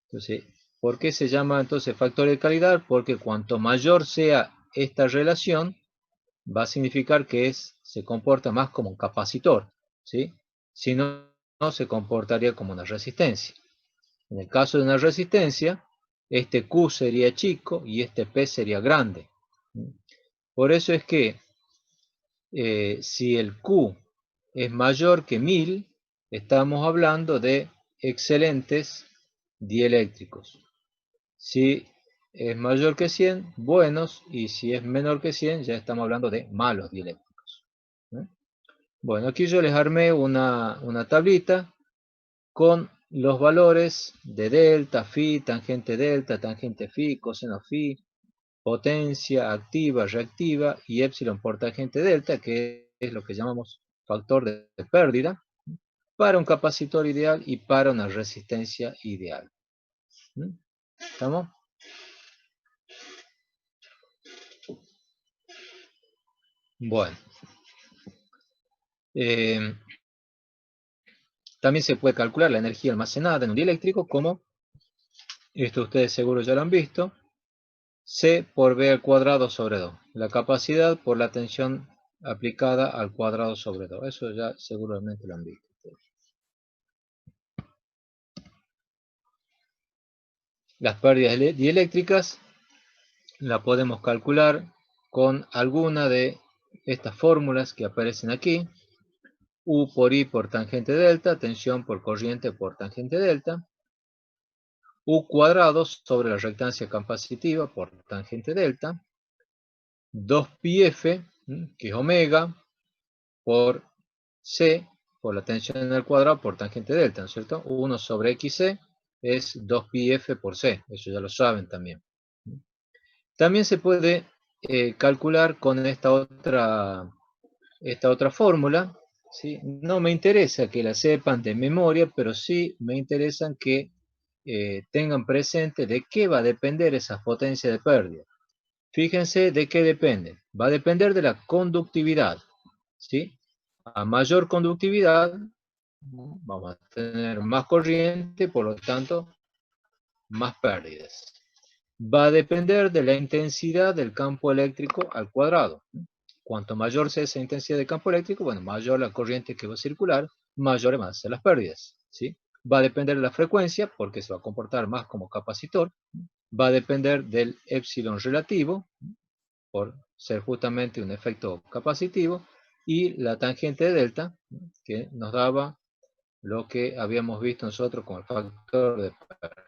Entonces, ¿por qué se llama entonces factor de calidad? Porque cuanto mayor sea esta relación, va a significar que se comporta más como un capacitor, ¿sí? Si no, no se comportaría como una resistencia. En el caso de una resistencia, este Q sería chico y este P sería grande. Por eso es que si el Q es mayor que 1000, estamos hablando de excelentes dieléctricos. Si es mayor que 100, buenos, y si es menor que 100, ya estamos hablando de malos dieléctricos. Bueno, aquí yo les armé una tablita con los valores de delta, phi, tangente phi, coseno phi, potencia activa, reactiva y épsilon por tangente delta, que es lo que llamamos factor de pérdida, para un capacitor ideal y para una resistencia ideal. ¿Estamos? Bueno. También se puede calcular la energía almacenada en un dieléctrico como, esto ustedes seguro ya lo han visto, C por B al cuadrado sobre 2. La capacidad por la tensión aplicada al cuadrado sobre 2. Eso ya seguramente lo han visto. Las pérdidas dieléctricas las podemos calcular con alguna de estas fórmulas que aparecen aquí. U por I por tangente delta, tensión por corriente por tangente delta. U cuadrado sobre la reactancia capacitiva por tangente delta. 2πf, que es omega, por C, por la tensión al cuadrado por tangente delta, ¿no es cierto? 1 sobre xc es 2πf por C, eso ya lo saben también. También se puede calcular con esta otra fórmula, ¿sí? No me interesa que la sepan de memoria, pero sí me interesan que tengan presente de qué va a depender esa potencia de pérdida. Fíjense de qué depende. Va a depender de la conductividad, ¿sí? A mayor conductividad, vamos a tener más corriente, por lo tanto, más pérdidas. Va a depender de la intensidad del campo eléctrico al cuadrado. Cuanto mayor sea esa intensidad de campo eléctrico, bueno, mayor la corriente que va a circular, mayores van a ser las pérdidas, ¿sí? Va a depender de la frecuencia, porque se va a comportar más como capacitor. Va a depender del épsilon relativo, por ser justamente un efecto capacitivo, y la tangente de delta, que nos daba lo que habíamos visto nosotros como el factor de pérdida.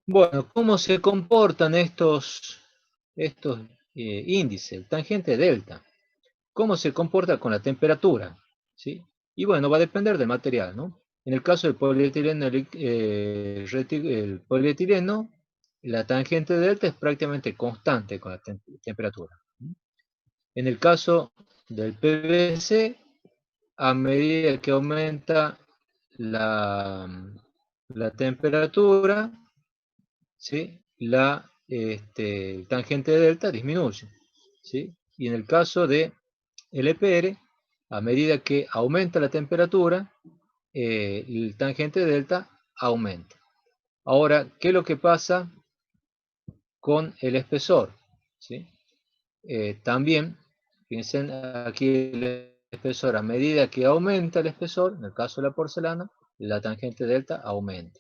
Bueno, ¿cómo se comportan estos índices? El tangente delta. ¿Cómo se comporta con la temperatura? ¿Sí? Y bueno, va a depender del material, ¿no? En el caso del polietileno, el polietileno, la tangente delta es prácticamente constante con la temperatura. En el caso del PVC, a medida que aumenta la, la temperatura, ¿sí? El tangente de delta disminuye, ¿sí? Y en el caso de LPR, a medida que aumenta la temperatura, el tangente de delta aumenta. Ahora, ¿qué es lo que pasa con el espesor? ¿Sí? También, piensen aquí el espesor, a medida que aumenta el espesor, en el caso de la porcelana, la tangente delta aumenta.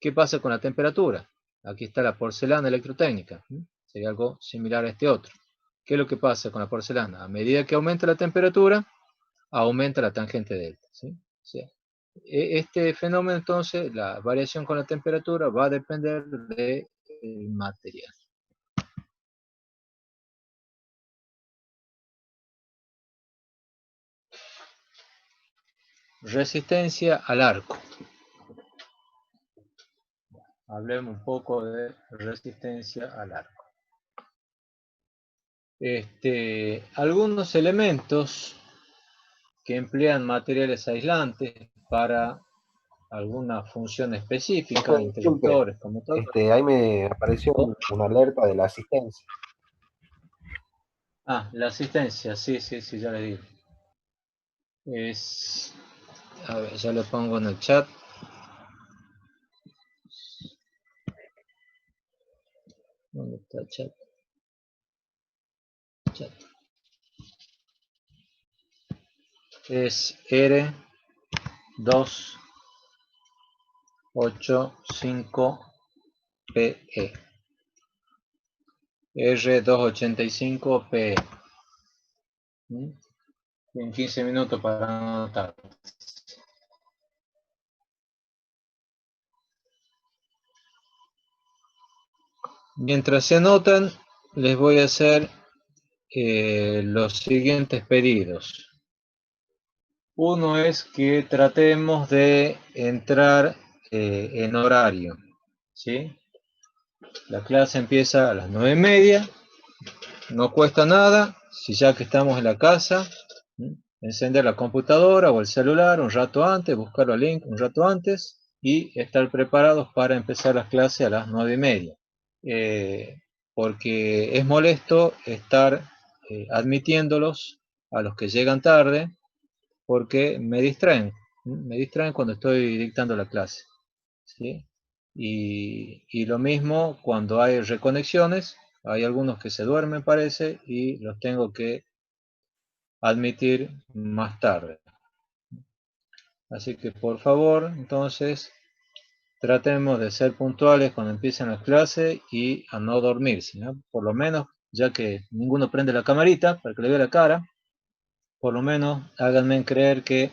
¿Qué pasa con la temperatura? Aquí está la porcelana electrotécnica. Sería algo similar a este otro. ¿Qué es lo que pasa con la porcelana? A medida que aumenta la temperatura, aumenta la tangente delta. ¿Sí? O sea, este fenómeno, entonces, la variación con la temperatura va a depender del material. Resistencia al arco. Hablemos un poco de resistencia al arco. Algunos elementos que emplean materiales aislantes para alguna función específica, Profe, disculpe, interruptores, conmutadores. ahí me apareció una alerta de la asistencia. La asistencia, sí, ya le digo. A ver, ya lo pongo en el chat. ¿Dónde está el chat? Es R285PE. R285PE. En 15 minutos para anotar. Mientras se anotan, les voy a hacer los siguientes pedidos. Uno es que tratemos de entrar en horario, ¿sí? La clase empieza a las 9:30, no cuesta nada, si ya que estamos en la casa, encender la computadora o el celular un rato antes, buscar el link un rato antes y estar preparados para empezar las clases a las 9:30. Porque es molesto estar admitiéndolos a los que llegan tarde, porque me distraen cuando estoy dictando la clase, ¿sí? Y lo mismo cuando hay reconexiones, hay algunos que se duermen parece y los tengo que admitir más tarde. Así que por favor, entonces, tratemos de ser puntuales cuando empiecen las clases y a no dormirse, ¿no? Por lo menos, ya que ninguno prende la camarita para que le vea la cara, por lo menos háganme creer que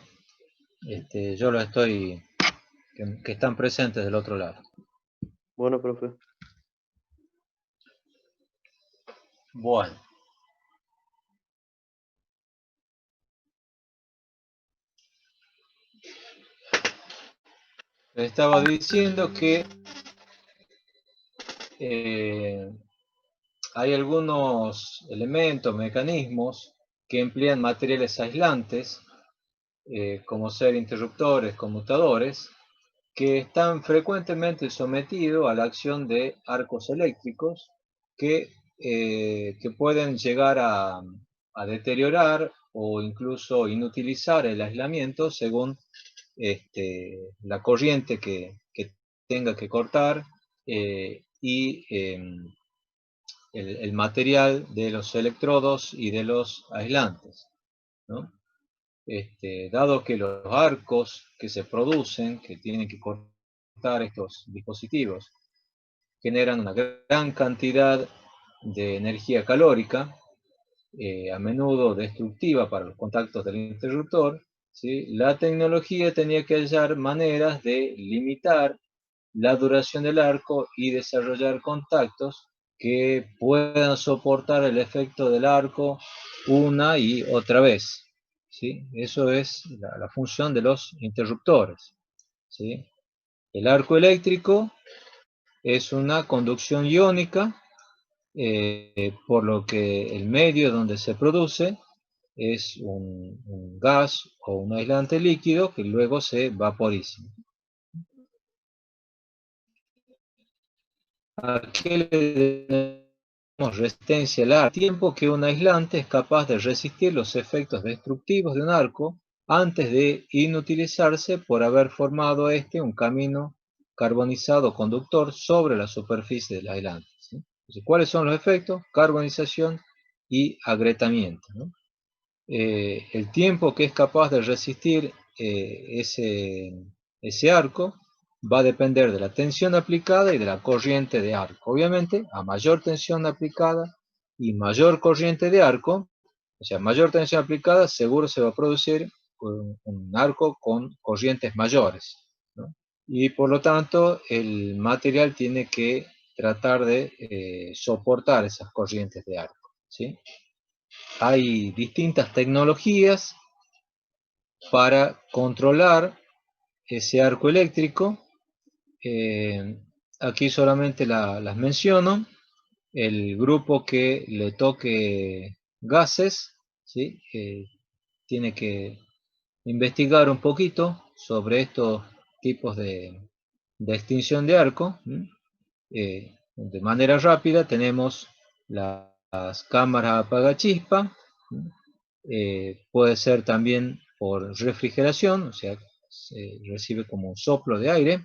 yo lo estoy, que están presentes del otro lado. Bueno, profe. Bueno. Les estaba diciendo que hay algunos elementos, mecanismos que emplean materiales aislantes, como ser interruptores, conmutadores, que están frecuentemente sometidos a la acción de arcos eléctricos que pueden llegar a deteriorar o incluso inutilizar el aislamiento según la corriente que tenga que cortar y el material de los electrodos y de los aislantes, ¿no? Dado que los arcos que se producen, que tienen que cortar estos dispositivos, generan una gran cantidad de energía calórica, a menudo destructiva para los contactos del interruptor, ¿sí? La tecnología tenía que hallar maneras de limitar la duración del arco y desarrollar contactos que puedan soportar el efecto del arco una y otra vez, ¿sí? Eso es la función de los interruptores, ¿sí? El arco eléctrico es una conducción iónica, por lo que el medio donde se produce es un gas o un aislante líquido que luego se vaporiza. ¿A qué le damos resistencia al arco? Tiempo que un aislante es capaz de resistir los efectos destructivos de un arco antes de inutilizarse por haber formado un camino carbonizado conductor sobre la superficie del aislante, ¿sí? Entonces, ¿cuáles son los efectos? Carbonización y agrietamiento, ¿no? El tiempo que es capaz de resistir ese arco va a depender de la tensión aplicada y de la corriente de arco. Obviamente, a mayor tensión aplicada y mayor corriente de arco, o sea, mayor tensión aplicada, seguro se va a producir un arco con corrientes mayores, ¿no? Y por lo tanto, el material tiene que tratar de soportar esas corrientes de arco, ¿sí? Hay distintas tecnologías para controlar ese arco eléctrico. Aquí solamente las menciono. El grupo que le toque gases, ¿sí? Tiene que investigar un poquito sobre estos tipos de extinción de arco. De manera rápida tenemos las cámaras apagachispa. Puede ser también por refrigeración, o sea, se recibe como un soplo de aire,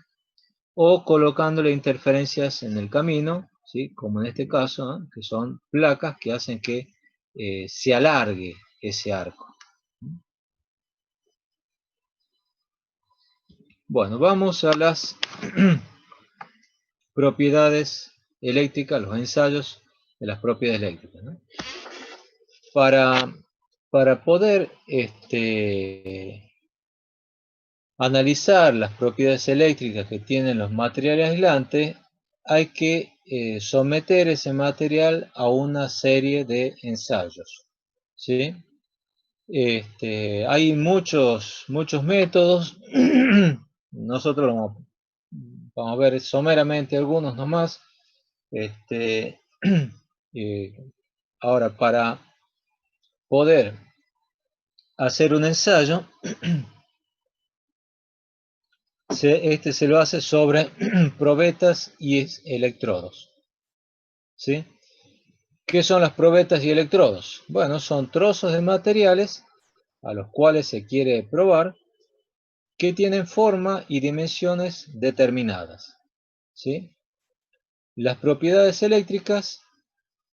o colocándole interferencias en el camino, ¿sí? Como en este caso, ¿no? Que son placas que hacen que se alargue ese arco. Bueno, vamos a las propiedades eléctricas, los ensayos de las propiedades eléctricas, ¿no? Para poder analizar las propiedades eléctricas que tienen los materiales aislantes, hay que someter ese material a una serie de ensayos, ¿sí? Hay muchos métodos. Nosotros vamos a ver someramente algunos nomás. Ahora, para poder hacer un ensayo, se lo hace sobre probetas y electrodos, ¿sí? ¿Qué son las probetas y electrodos? Bueno, son trozos de materiales a los cuales se quiere probar que tienen forma y dimensiones determinadas, ¿sí? Las propiedades eléctricas,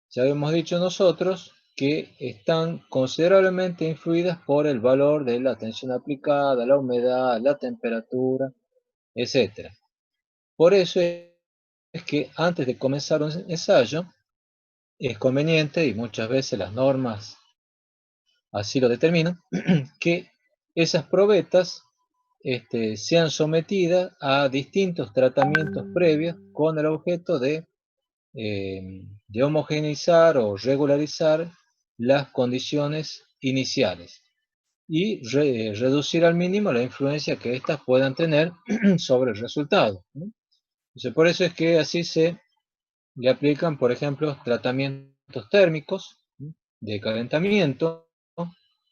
ya hemos dicho nosotros, que están considerablemente influidas por el valor de la tensión aplicada, la humedad, la temperatura, etc. Por eso es que antes de comenzar un ensayo, es conveniente, y muchas veces las normas así lo determinan, que esas probetas sean sometidas a distintos tratamientos previos con el objeto de homogeneizar o regularizar las condiciones iniciales y reducir al mínimo la influencia que éstas puedan tener sobre el resultado, ¿no? Entonces, por eso es que así se le aplican, por ejemplo, tratamientos térmicos, de calentamiento,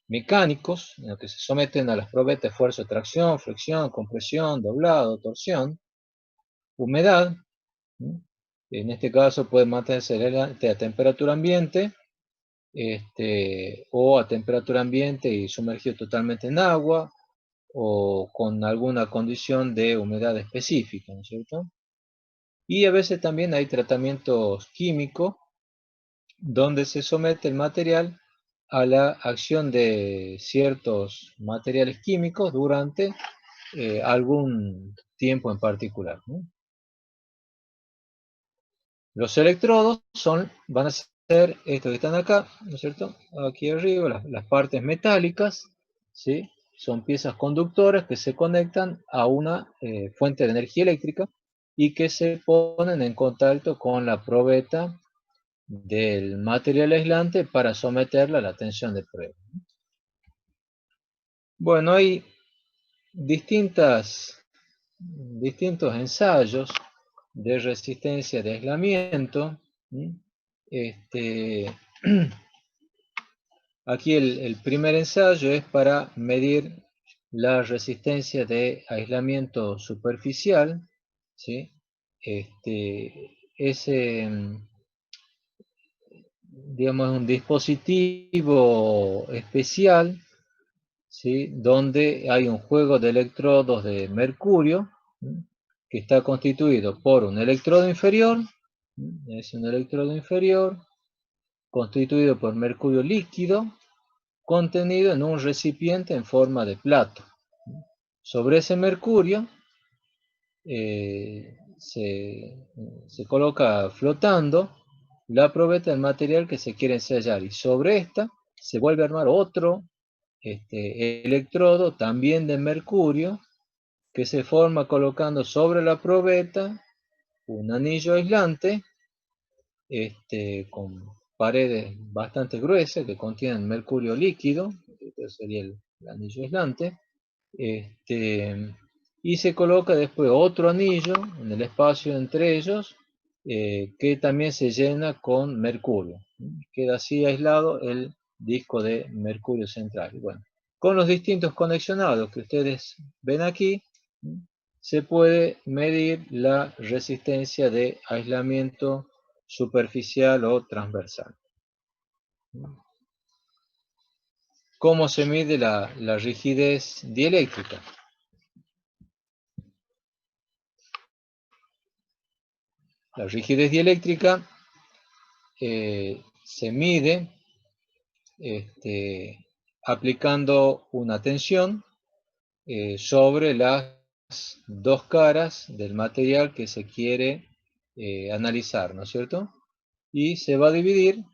mecánicos, en los que se someten a las probetas de esfuerzo de tracción, flexión, compresión, doblado, torsión, humedad. En este caso puede mantenerse a temperatura ambiente, o a temperatura ambiente y sumergido totalmente en agua, o con alguna condición de humedad específica, ¿no es cierto? Y a veces también hay tratamientos químicos donde se somete el material a la acción de ciertos materiales químicos durante algún tiempo en particular, ¿no? Los electrodos van a ser estos que están acá, ¿no es cierto? Aquí arriba, las partes metálicas, ¿sí? Son piezas conductoras que se conectan a una fuente de energía eléctrica y que se ponen en contacto con la probeta del material aislante para someterla a la tensión de prueba. Bueno, hay distintos ensayos de resistencia de aislamiento. Aquí el primer ensayo es para medir la resistencia de aislamiento superficial, ¿sí? Ese, digamos, es un dispositivo especial, ¿sí? Donde hay un juego de electrodos de mercurio, ¿sí? Que está constituido por un electrodo inferior, ¿sí? Es un electrodo inferior, constituido por mercurio líquido, contenido en un recipiente en forma de plato. Sobre ese mercurio se coloca flotando la probeta del material que se quiere ensayar, y sobre esta se vuelve a armar otro electrodo también de mercurio, que se forma colocando sobre la probeta un anillo aislante con paredes bastante gruesas que contienen mercurio líquido. Este sería el anillo aislante. Y se coloca después otro anillo en el espacio entre ellos, que también se llena con mercurio. Queda así aislado el disco de mercurio central. Bueno, con los distintos conexionados que ustedes ven aquí, se puede medir la resistencia de aislamiento superficial o transversal. ¿Cómo se mide la rigidez dieléctrica? La rigidez dieléctrica se mide aplicando una tensión sobre las dos caras del material que se quiere analizar, ¿no es cierto? Y se va a dividir,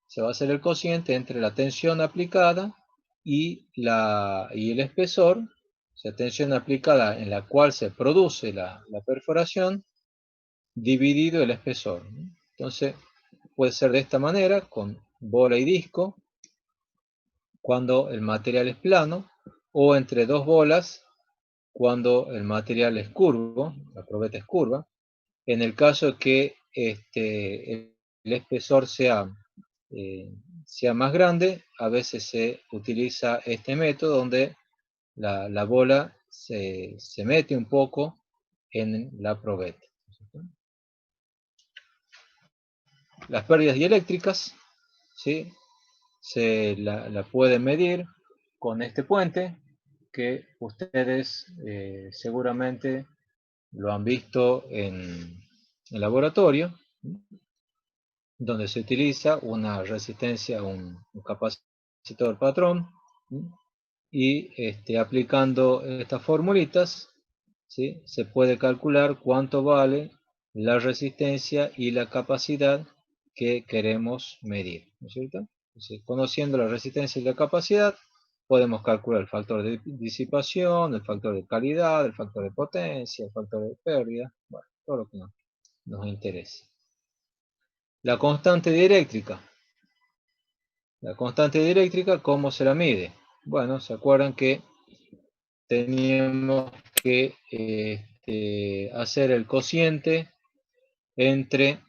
se va a hacer el cociente entre la tensión aplicada y el espesor, o sea, tensión aplicada en la cual se produce la perforación, dividido el espesor. Entonces, puede ser de esta manera, con bola y disco, cuando el material es plano, o entre dos bolas, cuando el material es curvo, la probeta es curva. En el caso que el espesor sea más grande, a veces se utiliza este método donde la bola se mete un poco en la probeta. Las pérdidas dieléctricas, ¿sí? Se la pueden medir con este puente, que ustedes seguramente lo han visto en el laboratorio, donde se utiliza una resistencia, un capacitor patrón, y aplicando estas formulitas, ¿sí? Se puede calcular cuánto vale la resistencia y la capacidad que queremos medir, ¿no es cierto? Entonces, conociendo la resistencia y la capacidad, podemos calcular el factor de disipación, el factor de calidad, el factor de potencia, el factor de pérdida, bueno, todo lo que nos interese. La constante dieléctrica. La constante dieléctrica, ¿cómo se la mide? Bueno, se acuerdan que teníamos que hacer el cociente entre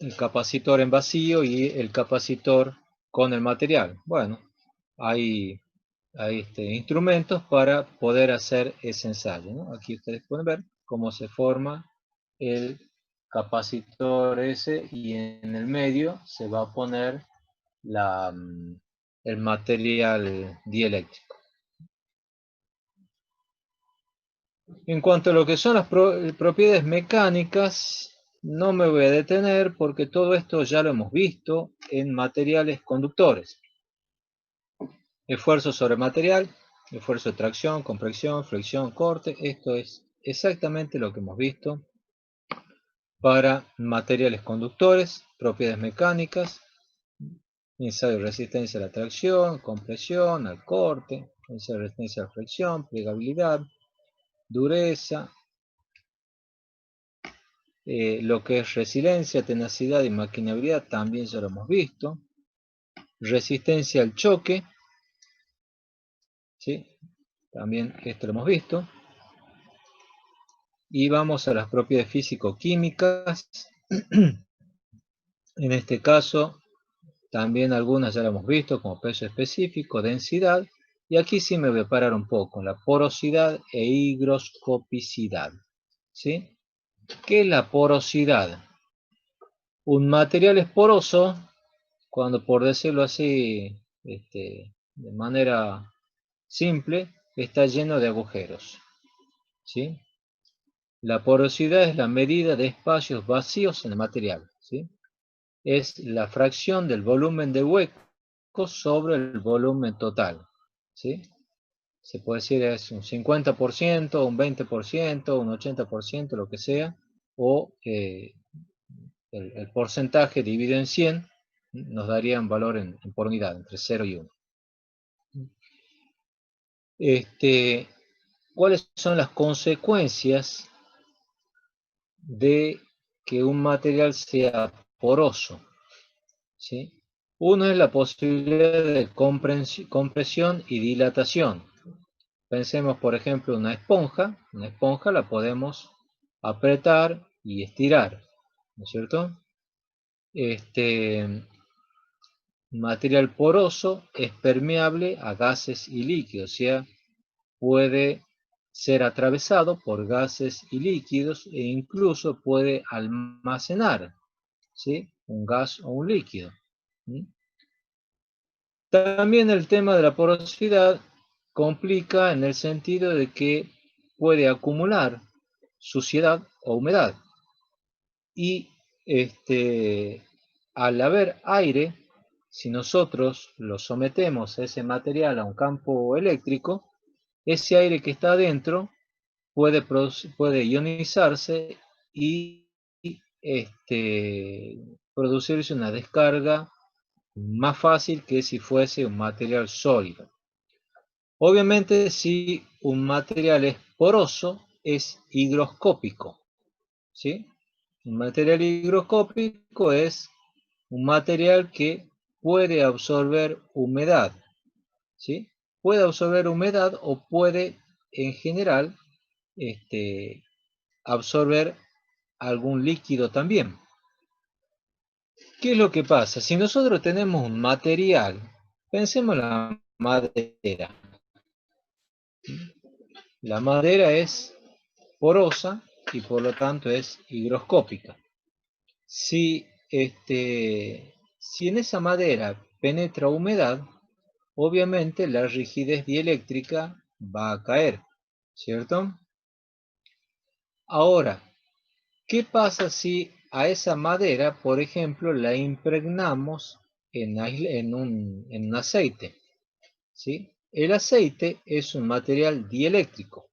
el capacitor en vacío y el capacitor con el material. Bueno, hay instrumentos para poder hacer ese ensayo, ¿no? Aquí ustedes pueden ver cómo se forma el capacitor ese y en el medio se va a poner el material dieléctrico. En cuanto a lo que son las propiedades mecánicas, no me voy a detener porque todo esto ya lo hemos visto en materiales conductores. Esfuerzo sobre material, esfuerzo de tracción, compresión, flexión, corte. Esto es exactamente lo que hemos visto para materiales conductores, propiedades mecánicas, ensayo de resistencia a la tracción, compresión, al corte, ensayo de resistencia a la flexión, plegabilidad, dureza, lo que es resiliencia, tenacidad y maquinabilidad también ya lo hemos visto. Resistencia al choque, ¿sí? También esto lo hemos visto. Y vamos a las propiedades físico-químicas. En este caso, también algunas ya lo hemos visto, como peso específico, densidad. Y aquí sí me voy a parar un poco, la porosidad e higroscopicidad, ¿sí? ¿Qué es la porosidad? Un material es poroso cuando, por decirlo así, de manera simple, está lleno de agujeros, ¿sí? La porosidad es la medida de espacios vacíos en el material, ¿sí? Es la fracción del volumen de huecos sobre el volumen total, ¿sí? Se puede decir es un 50%, un 20%, un 80%, lo que sea, o el porcentaje dividido en 100 nos daría un valor por unidad, entre 0 y 1. ¿Cuáles son las consecuencias de que un material sea poroso? ¿Sí? Uno es la posibilidad de compresión y dilatación. Pensemos, por ejemplo, una esponja. Una esponja la podemos apretar y estirar, ¿no es cierto? Material poroso es permeable a gases y líquidos, o sea, puede ser atravesado por gases y líquidos e incluso puede almacenar, ¿sí? Un gas o un líquido. ¿Sí? También el tema de la porosidad complica en el sentido de que puede acumular suciedad o humedad. Y al haber aire, si nosotros lo sometemos a ese material a un campo eléctrico, ese aire que está adentro puede ionizarse y producirse una descarga más fácil que si fuese un material sólido. Obviamente, si un material es poroso, es higroscópico, ¿sí? Un material higroscópico es un material que puede absorber humedad, ¿sí? Puede absorber humedad o puede, en general, absorber algún líquido también. ¿Qué es lo que pasa? Si nosotros tenemos un material, pensemos en la madera. La madera es porosa y por lo tanto es higroscópica. Si en esa madera penetra humedad, obviamente la rigidez dieléctrica va a caer, ¿cierto? Ahora, ¿qué pasa si a esa madera, por ejemplo, la impregnamos en un aceite? ¿Sí? El aceite es un material dieléctrico.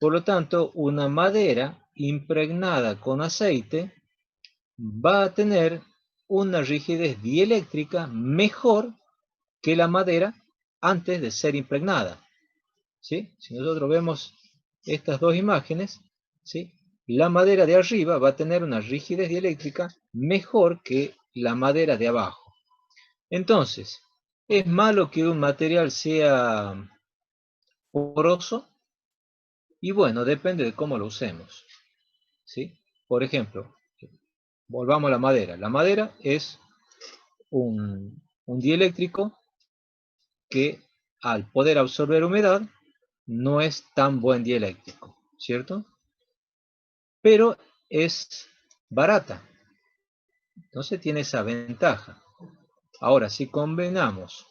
Por lo tanto, una madera impregnada con aceite va a tener una rigidez dieléctrica mejor que la madera antes de ser impregnada, ¿sí? Si nosotros vemos estas dos imágenes, ¿sí? La madera de arriba va a tener una rigidez dieléctrica mejor que la madera de abajo. Entonces, ¿es malo que un material sea poroso? Y bueno, depende de cómo lo usemos, ¿sí? Por ejemplo, volvamos a la madera. La madera es un dieléctrico que al poder absorber humedad no es tan buen dieléctrico, ¿cierto? Pero es barata, entonces tiene esa ventaja. Ahora, si combinamos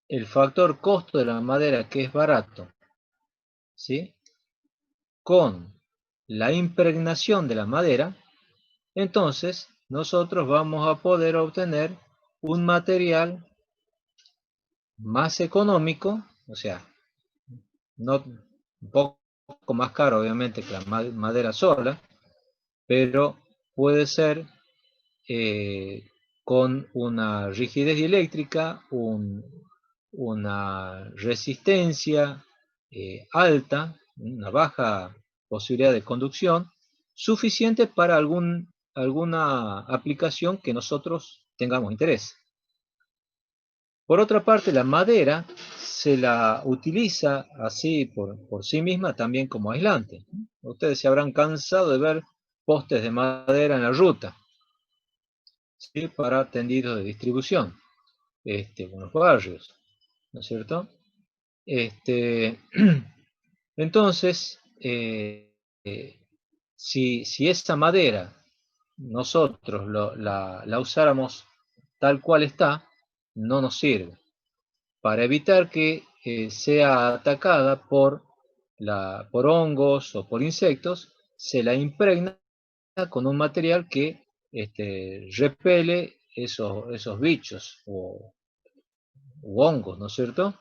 el factor costo de la madera, que es barato, ¿sí?, con la impregnación de la madera, entonces nosotros vamos a poder obtener un material más económico, o sea, no, un poco más caro obviamente que la madera sola, pero puede ser con una rigidez dieléctrica, una resistencia alta, una baja posibilidad de conducción, suficiente para alguna aplicación que nosotros tengamos interés. Por otra parte, la madera se la utiliza así por sí misma también como aislante. Ustedes se habrán cansado de ver postes de madera en la ruta, ¿sí?, para tendidos de distribución, buenos barrios, ¿no es cierto? Entonces, si esa madera nosotros la usáramos tal cual está, no nos sirve. Para evitar que sea atacada por hongos o por insectos, se la impregna con un material que repele esos bichos u hongos, ¿no es cierto?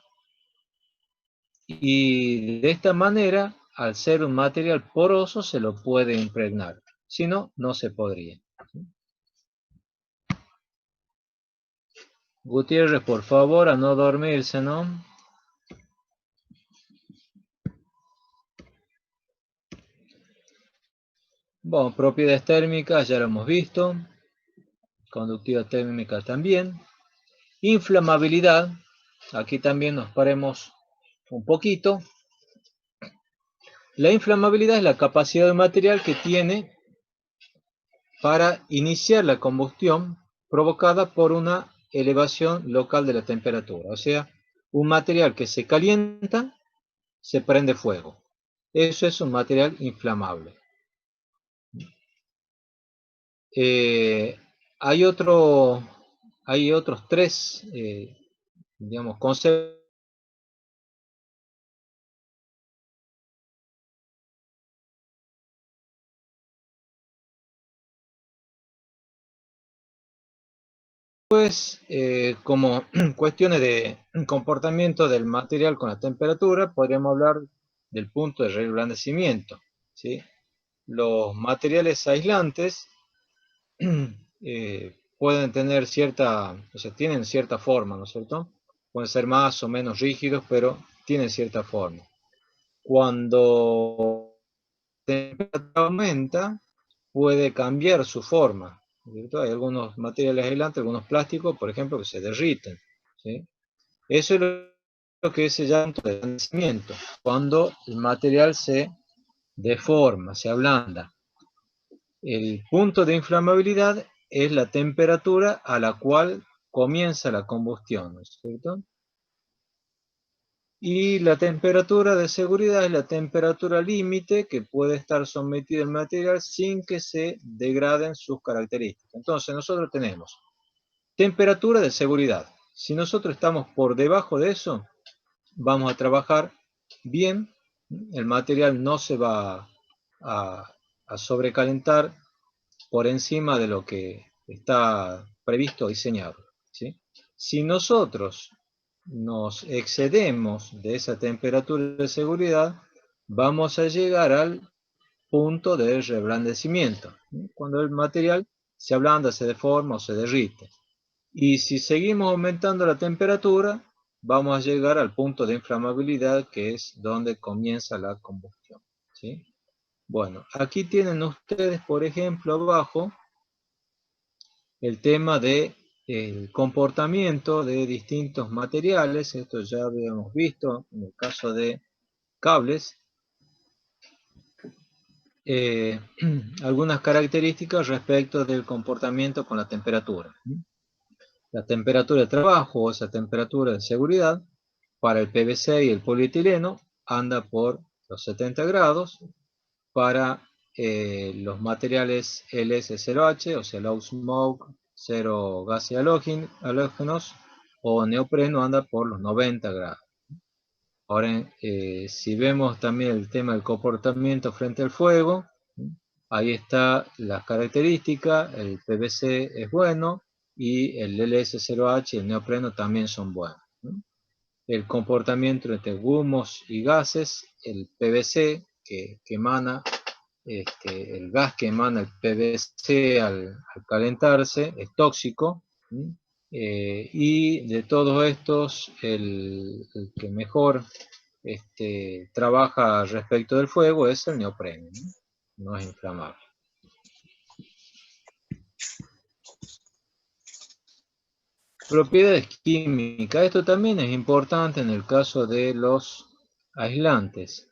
Y de esta manera, al ser un material poroso, se lo puede impregnar. Si no, no se podría. Gutiérrez, por favor, a no dormirse, ¿no? Bueno, propiedades térmicas ya lo hemos visto. Conductividad térmica también. Inflamabilidad. Aquí también nos paremos un poquito. La inflamabilidad es la capacidad del material que tiene para iniciar la combustión provocada por una elevación local de la temperatura. O sea, un material que se calienta, se prende fuego. Eso es un material inflamable. Hay otros tres, digamos, conceptos. Pues, como cuestiones de comportamiento del material con la temperatura, podríamos hablar del punto de reblandecimiento, ¿sí? Los materiales aislantes pueden tener o sea, tienen cierta forma, ¿no es cierto? Pueden ser más o menos rígidos, pero tienen cierta forma. Cuando la temperatura aumenta, puede cambiar su forma, ¿cierto? Hay algunos materiales aislantes, algunos plásticos, por ejemplo, que se derriten, ¿sí? Eso es lo que se llama reblandecimiento, cuando el material se deforma, se ablanda. El punto de inflamabilidad es la temperatura a la cual comienza la combustión, ¿no es cierto? Y la temperatura de seguridad es la temperatura límite que puede estar sometido el material sin que se degraden sus características. Entonces nosotros tenemos temperatura de seguridad. Si nosotros estamos por debajo de eso, vamos a trabajar bien, el material no se va a sobrecalentar por encima de lo que está previsto o diseñado, ¿sí? Si nosotros nos excedemos de esa temperatura de seguridad, vamos a llegar al punto de reblandecimiento, ¿sí?, cuando el material se ablanda, se deforma o se derrite. Y si seguimos aumentando la temperatura, vamos a llegar al punto de inflamabilidad, que es donde comienza la combustión, ¿sí? Bueno, aquí tienen ustedes, por ejemplo, abajo, el tema de el comportamiento de distintos materiales. Esto ya habíamos visto en el caso de cables. algunas características respecto del comportamiento con la temperatura. La temperatura de trabajo o esa temperatura de seguridad para el PVC y el polietileno anda por los 70 grados. Para los materiales LS0H, o sea, low smoke, cero gases halógenos, o neopreno anda por los 90 grados. Ahora, si vemos también el tema del comportamiento frente al fuego, ahí está las características, el PVC es bueno y el LS0H y el neopreno también son buenos. El comportamiento entre humos y gases, el PVC que emana, el gas que emana el PVC al calentarse es tóxico, y de todos estos el que mejor trabaja respecto del fuego es el neopreno, no es inflamable. Propiedades químicas, esto también es importante en el caso de los aislantes.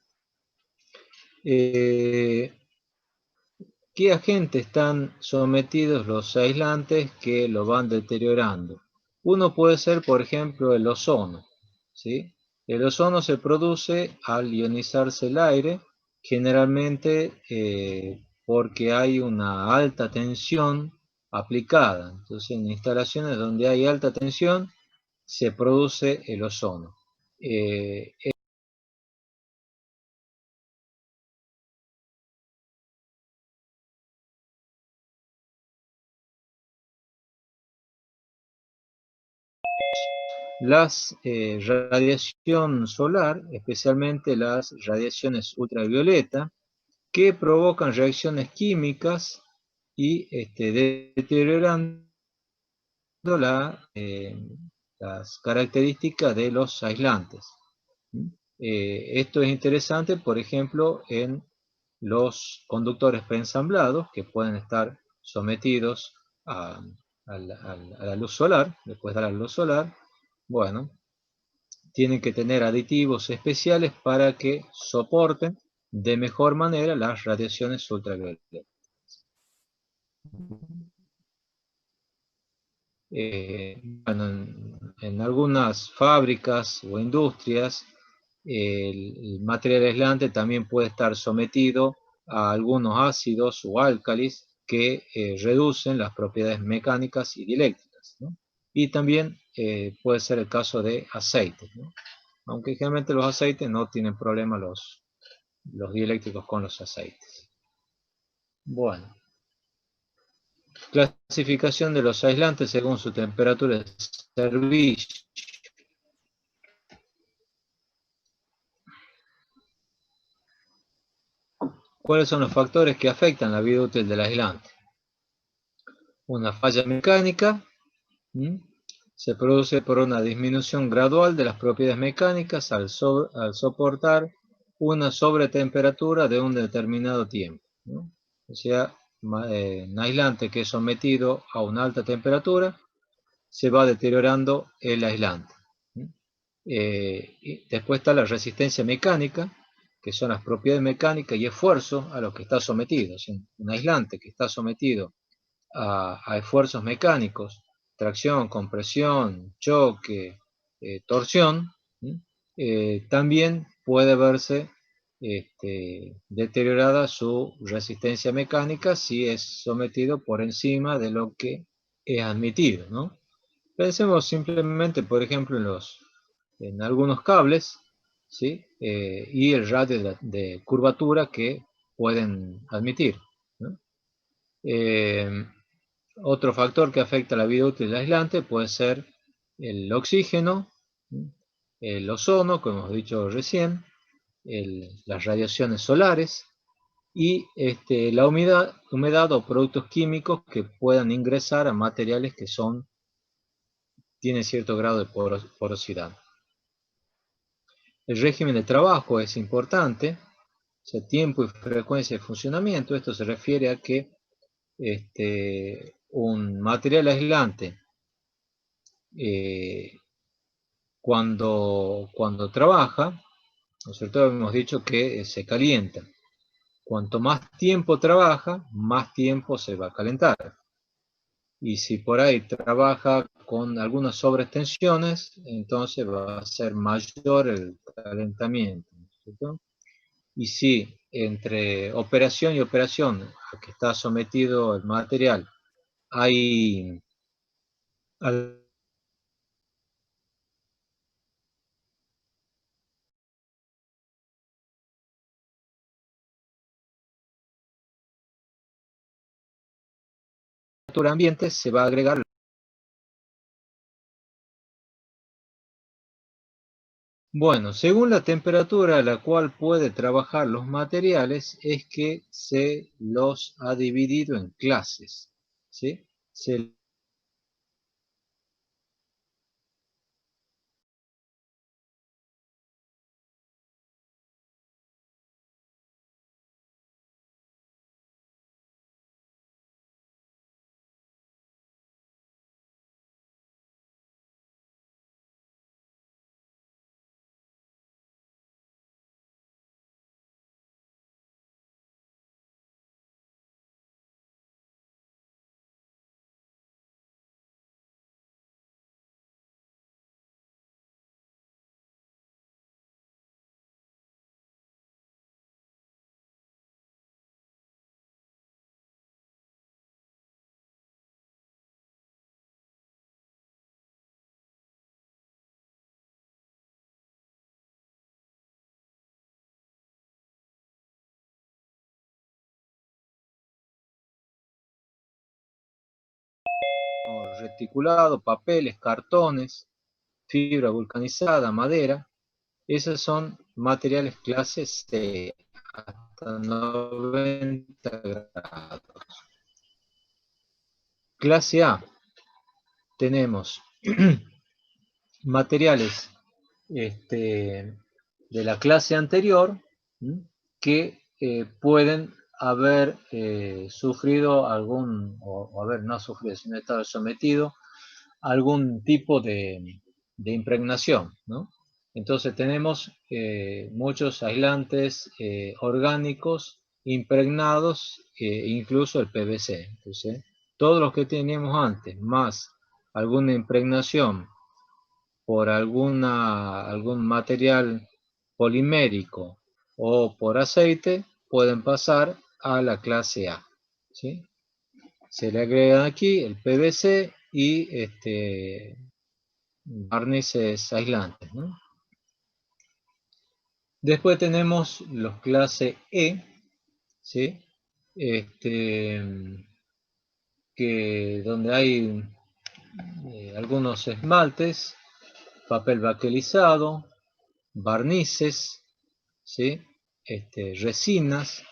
¿Qué agentes están sometidos los aislantes que lo van deteriorando? Uno puede ser, por ejemplo, el ozono, ¿sí? El ozono se produce al ionizarse el aire, generalmente porque hay una alta tensión aplicada. Entonces, en instalaciones donde hay alta tensión, se produce el ozono. Las radiación solar, especialmente las radiaciones ultravioleta, que provocan reacciones químicas y deteriorando las características de los aislantes. Esto es interesante, por ejemplo, en los conductores preensamblados que pueden estar sometidos a la luz solar, después de la luz solar. Bueno, tienen que tener aditivos especiales para que soporten de mejor manera las radiaciones ultravioletas. Bueno, en algunas fábricas o industrias, el material aislante también puede estar sometido a algunos ácidos o álcalis que reducen las propiedades mecánicas y dieléctricas, ¿no? Y también puede ser el caso de aceites, ¿no? Aunque generalmente los aceites no tienen problema los dieléctricos con los aceites. Bueno. Clasificación de los aislantes según su temperatura de servicio. ¿Cuáles son los factores que afectan la vida útil del aislante? Una falla mecánica se produce por una disminución gradual de las propiedades mecánicas al soportar una sobretemperatura de un determinado tiempo, ¿no? O sea, un aislante que es sometido a una alta temperatura se va deteriorando el aislante. Y después está la resistencia mecánica, que son las propiedades mecánicas y esfuerzo a los que está sometido. Un aislante que está sometido a esfuerzos mecánicos, tracción, compresión, choque, torsión, también puede verse deteriorada su resistencia mecánica si es sometido por encima de lo que es admitido, ¿no? Pensemos simplemente, por ejemplo, en algunos cables, ¿sí? Y el radio de curvatura que pueden admitir, ¿no? Otro factor que afecta la vida útil del aislante puede ser el oxígeno, el ozono, como hemos dicho recién, las radiaciones solares y la humedad o productos químicos que puedan ingresar a materiales que tienen cierto grado de porosidad. El régimen de trabajo es importante, o sea, tiempo y frecuencia de funcionamiento. Esto se refiere a que un material aislante, cuando trabaja, ¿no es cierto? Hemos dicho que se calienta. cuanto más tiempo trabaja, más tiempo se va a calentar. Y si por ahí trabaja con algunas sobreextensiones, entonces va a ser mayor el calentamiento, ¿cierto? Y si entre operación y operación a que está sometido el material hay temperatura ambiente, se va a agregar. Bueno, según la temperatura a la cual puede trabajar los materiales, es que se los ha dividido en clases, ¿sí? Reticulado, papeles, cartones, fibra vulcanizada, madera, esos son materiales clase C, hasta 90 grados. Clase A, tenemos materiales de la clase anterior que pueden haber sufrido algún, o haber no sufrido, sino estado sometido a algún tipo de impregnación, ¿no? Entonces tenemos muchos aislantes orgánicos impregnados, incluso el PVC. Entonces, todos los que teníamos antes, más alguna impregnación por algún material polimérico o por aceite, pueden pasar a la clase A, ¿sí? Se le agregan aquí el PVC y barnices aislantes, ¿no? Después tenemos los clase E, ¿sí? Donde hay algunos esmaltes, papel baquelizado, barnices, ¿sí? Resinas,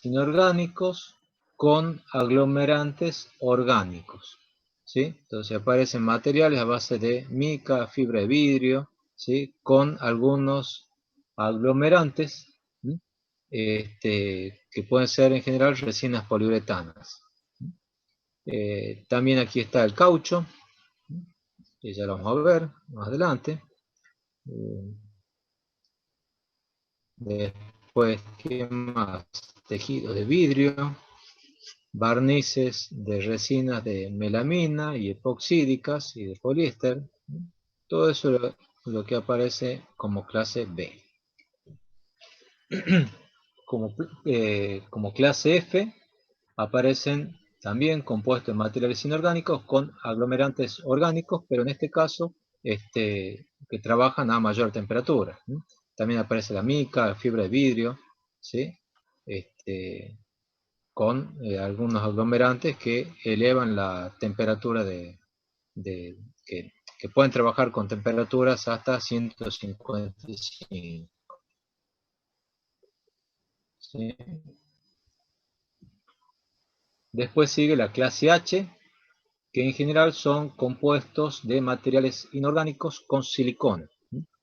inorgánicos con aglomerantes orgánicos, ¿sí? Entonces aparecen materiales a base de mica, fibra de vidrio, ¿sí? Con algunos aglomerantes, ¿sí? Que pueden ser en general resinas poliuretanas. También aquí está el caucho, que ya lo vamos a ver más adelante. Después, ¿qué más? Tejido de vidrio, barnices de resinas de melamina y epoxídicas y de poliéster. Todo eso es lo que aparece como clase B. Como clase F aparecen también compuestos de materiales inorgánicos con aglomerantes orgánicos, pero en este caso que trabajan a mayor temperatura. También aparece la mica, fibra de vidrio, ¿sí? Con algunos aglomerantes que elevan la temperatura que pueden trabajar con temperaturas hasta 155. ¿Sí? Después sigue la clase H, que en general son compuestos de materiales inorgánicos con silicona,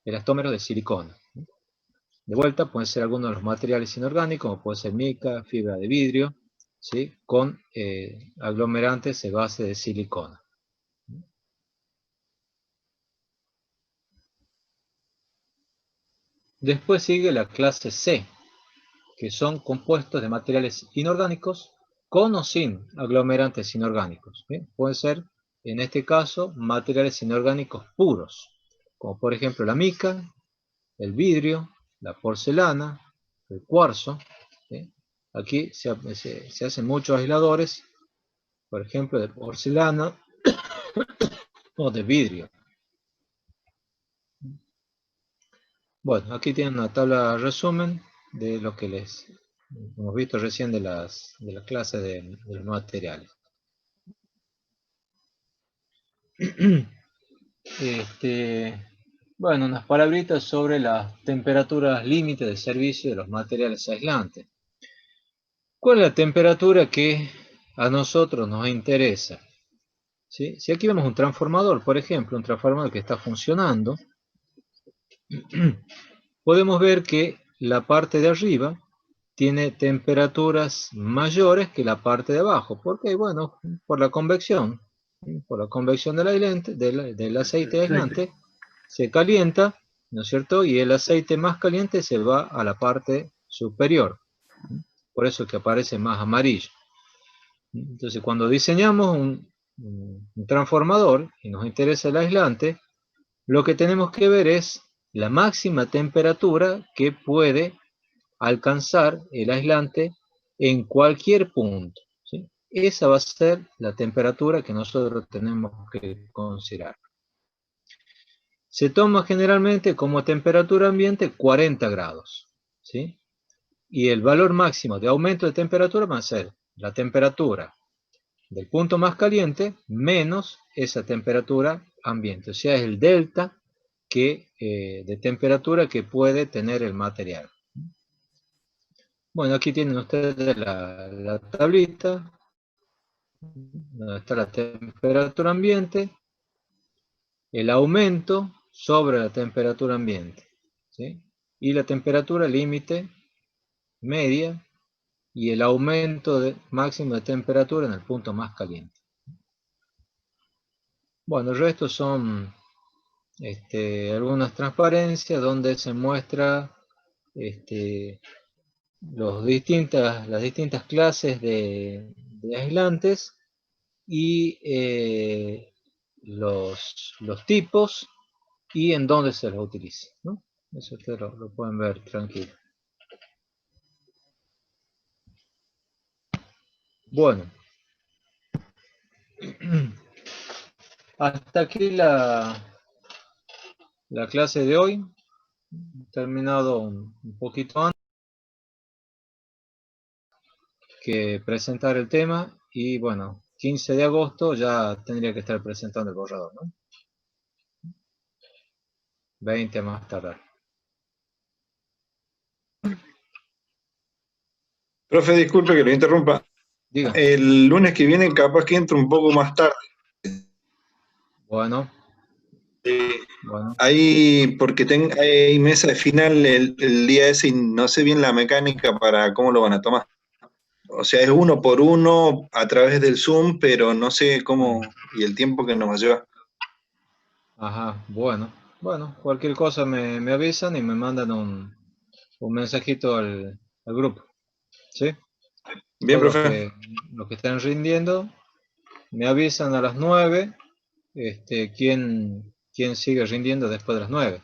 elastómeros de silicona. De vuelta, pueden ser algunos de los materiales inorgánicos, como puede ser mica, fibra de vidrio, ¿sí? Con aglomerantes de base de silicona. Después sigue la clase C, que son compuestos de materiales inorgánicos con o sin aglomerantes inorgánicos. ¿Bien? Pueden ser, en este caso, materiales inorgánicos puros, como por ejemplo la mica, el vidrio, la porcelana, el cuarzo. ¿Sí? Aquí se hacen muchos aisladores, por ejemplo, de porcelana o de vidrio. Bueno, aquí tienen una tabla de resumen de lo que les hemos visto recién de la clase de los materiales. Bueno, unas palabritas sobre las temperaturas límite de servicio de los materiales aislantes. ¿Cuál es la temperatura que a nosotros nos interesa? ¿Sí? Si aquí vemos un transformador, por ejemplo, un transformador que está funcionando, podemos ver que la parte de arriba tiene temperaturas mayores que la parte de abajo. ¿Por qué? Bueno, por la convección. Por la convección del aceite aislante se calienta, ¿no es cierto? Y el aceite más caliente se va a la parte superior. Por eso es que aparece más amarillo. Entonces, cuando diseñamos un transformador y nos interesa el aislante, lo que tenemos que ver es la máxima temperatura que puede alcanzar el aislante en cualquier punto. ¿Sí? Esa va a ser la temperatura que nosotros tenemos que considerar. Se toma generalmente como temperatura ambiente 40 grados. ¿Sí? Y el valor máximo de aumento de temperatura va a ser la temperatura del punto más caliente menos esa temperatura ambiente. O sea, es el delta de temperatura que puede tener el material. Bueno, aquí tienen ustedes la tablita, donde está la temperatura ambiente, el aumento sobre la temperatura ambiente, ¿sí? Y la temperatura límite media y el aumento máximo de temperatura en el punto más caliente. Bueno, el resto son algunas transparencias donde se muestra las distintas clases de aislantes y los tipos y en dónde se los utiliza, ¿no? Eso ustedes lo pueden ver tranquilo. Bueno, hasta aquí la clase de hoy. He terminado un poquito antes que presentar el tema y bueno, 15 de agosto ya tendría que estar presentando el borrador, ¿no? 20 más tardar. Profe, disculpe que lo interrumpa. Diga. El lunes que viene capaz que entro un poco más tarde. Bueno. Bueno. Ahí, porque hay mesa de final el día ese y no sé bien la mecánica para cómo lo van a tomar. O sea, es 1 por 1 a través del Zoom, pero no sé cómo y el tiempo que nos va a llevar. Ajá, bueno. Bueno, cualquier cosa me avisan y me mandan un mensajito al grupo. ¿Sí? Bien, Todos profe. Los que estén rindiendo, me avisan a las 9, quién sigue rindiendo después de las 9.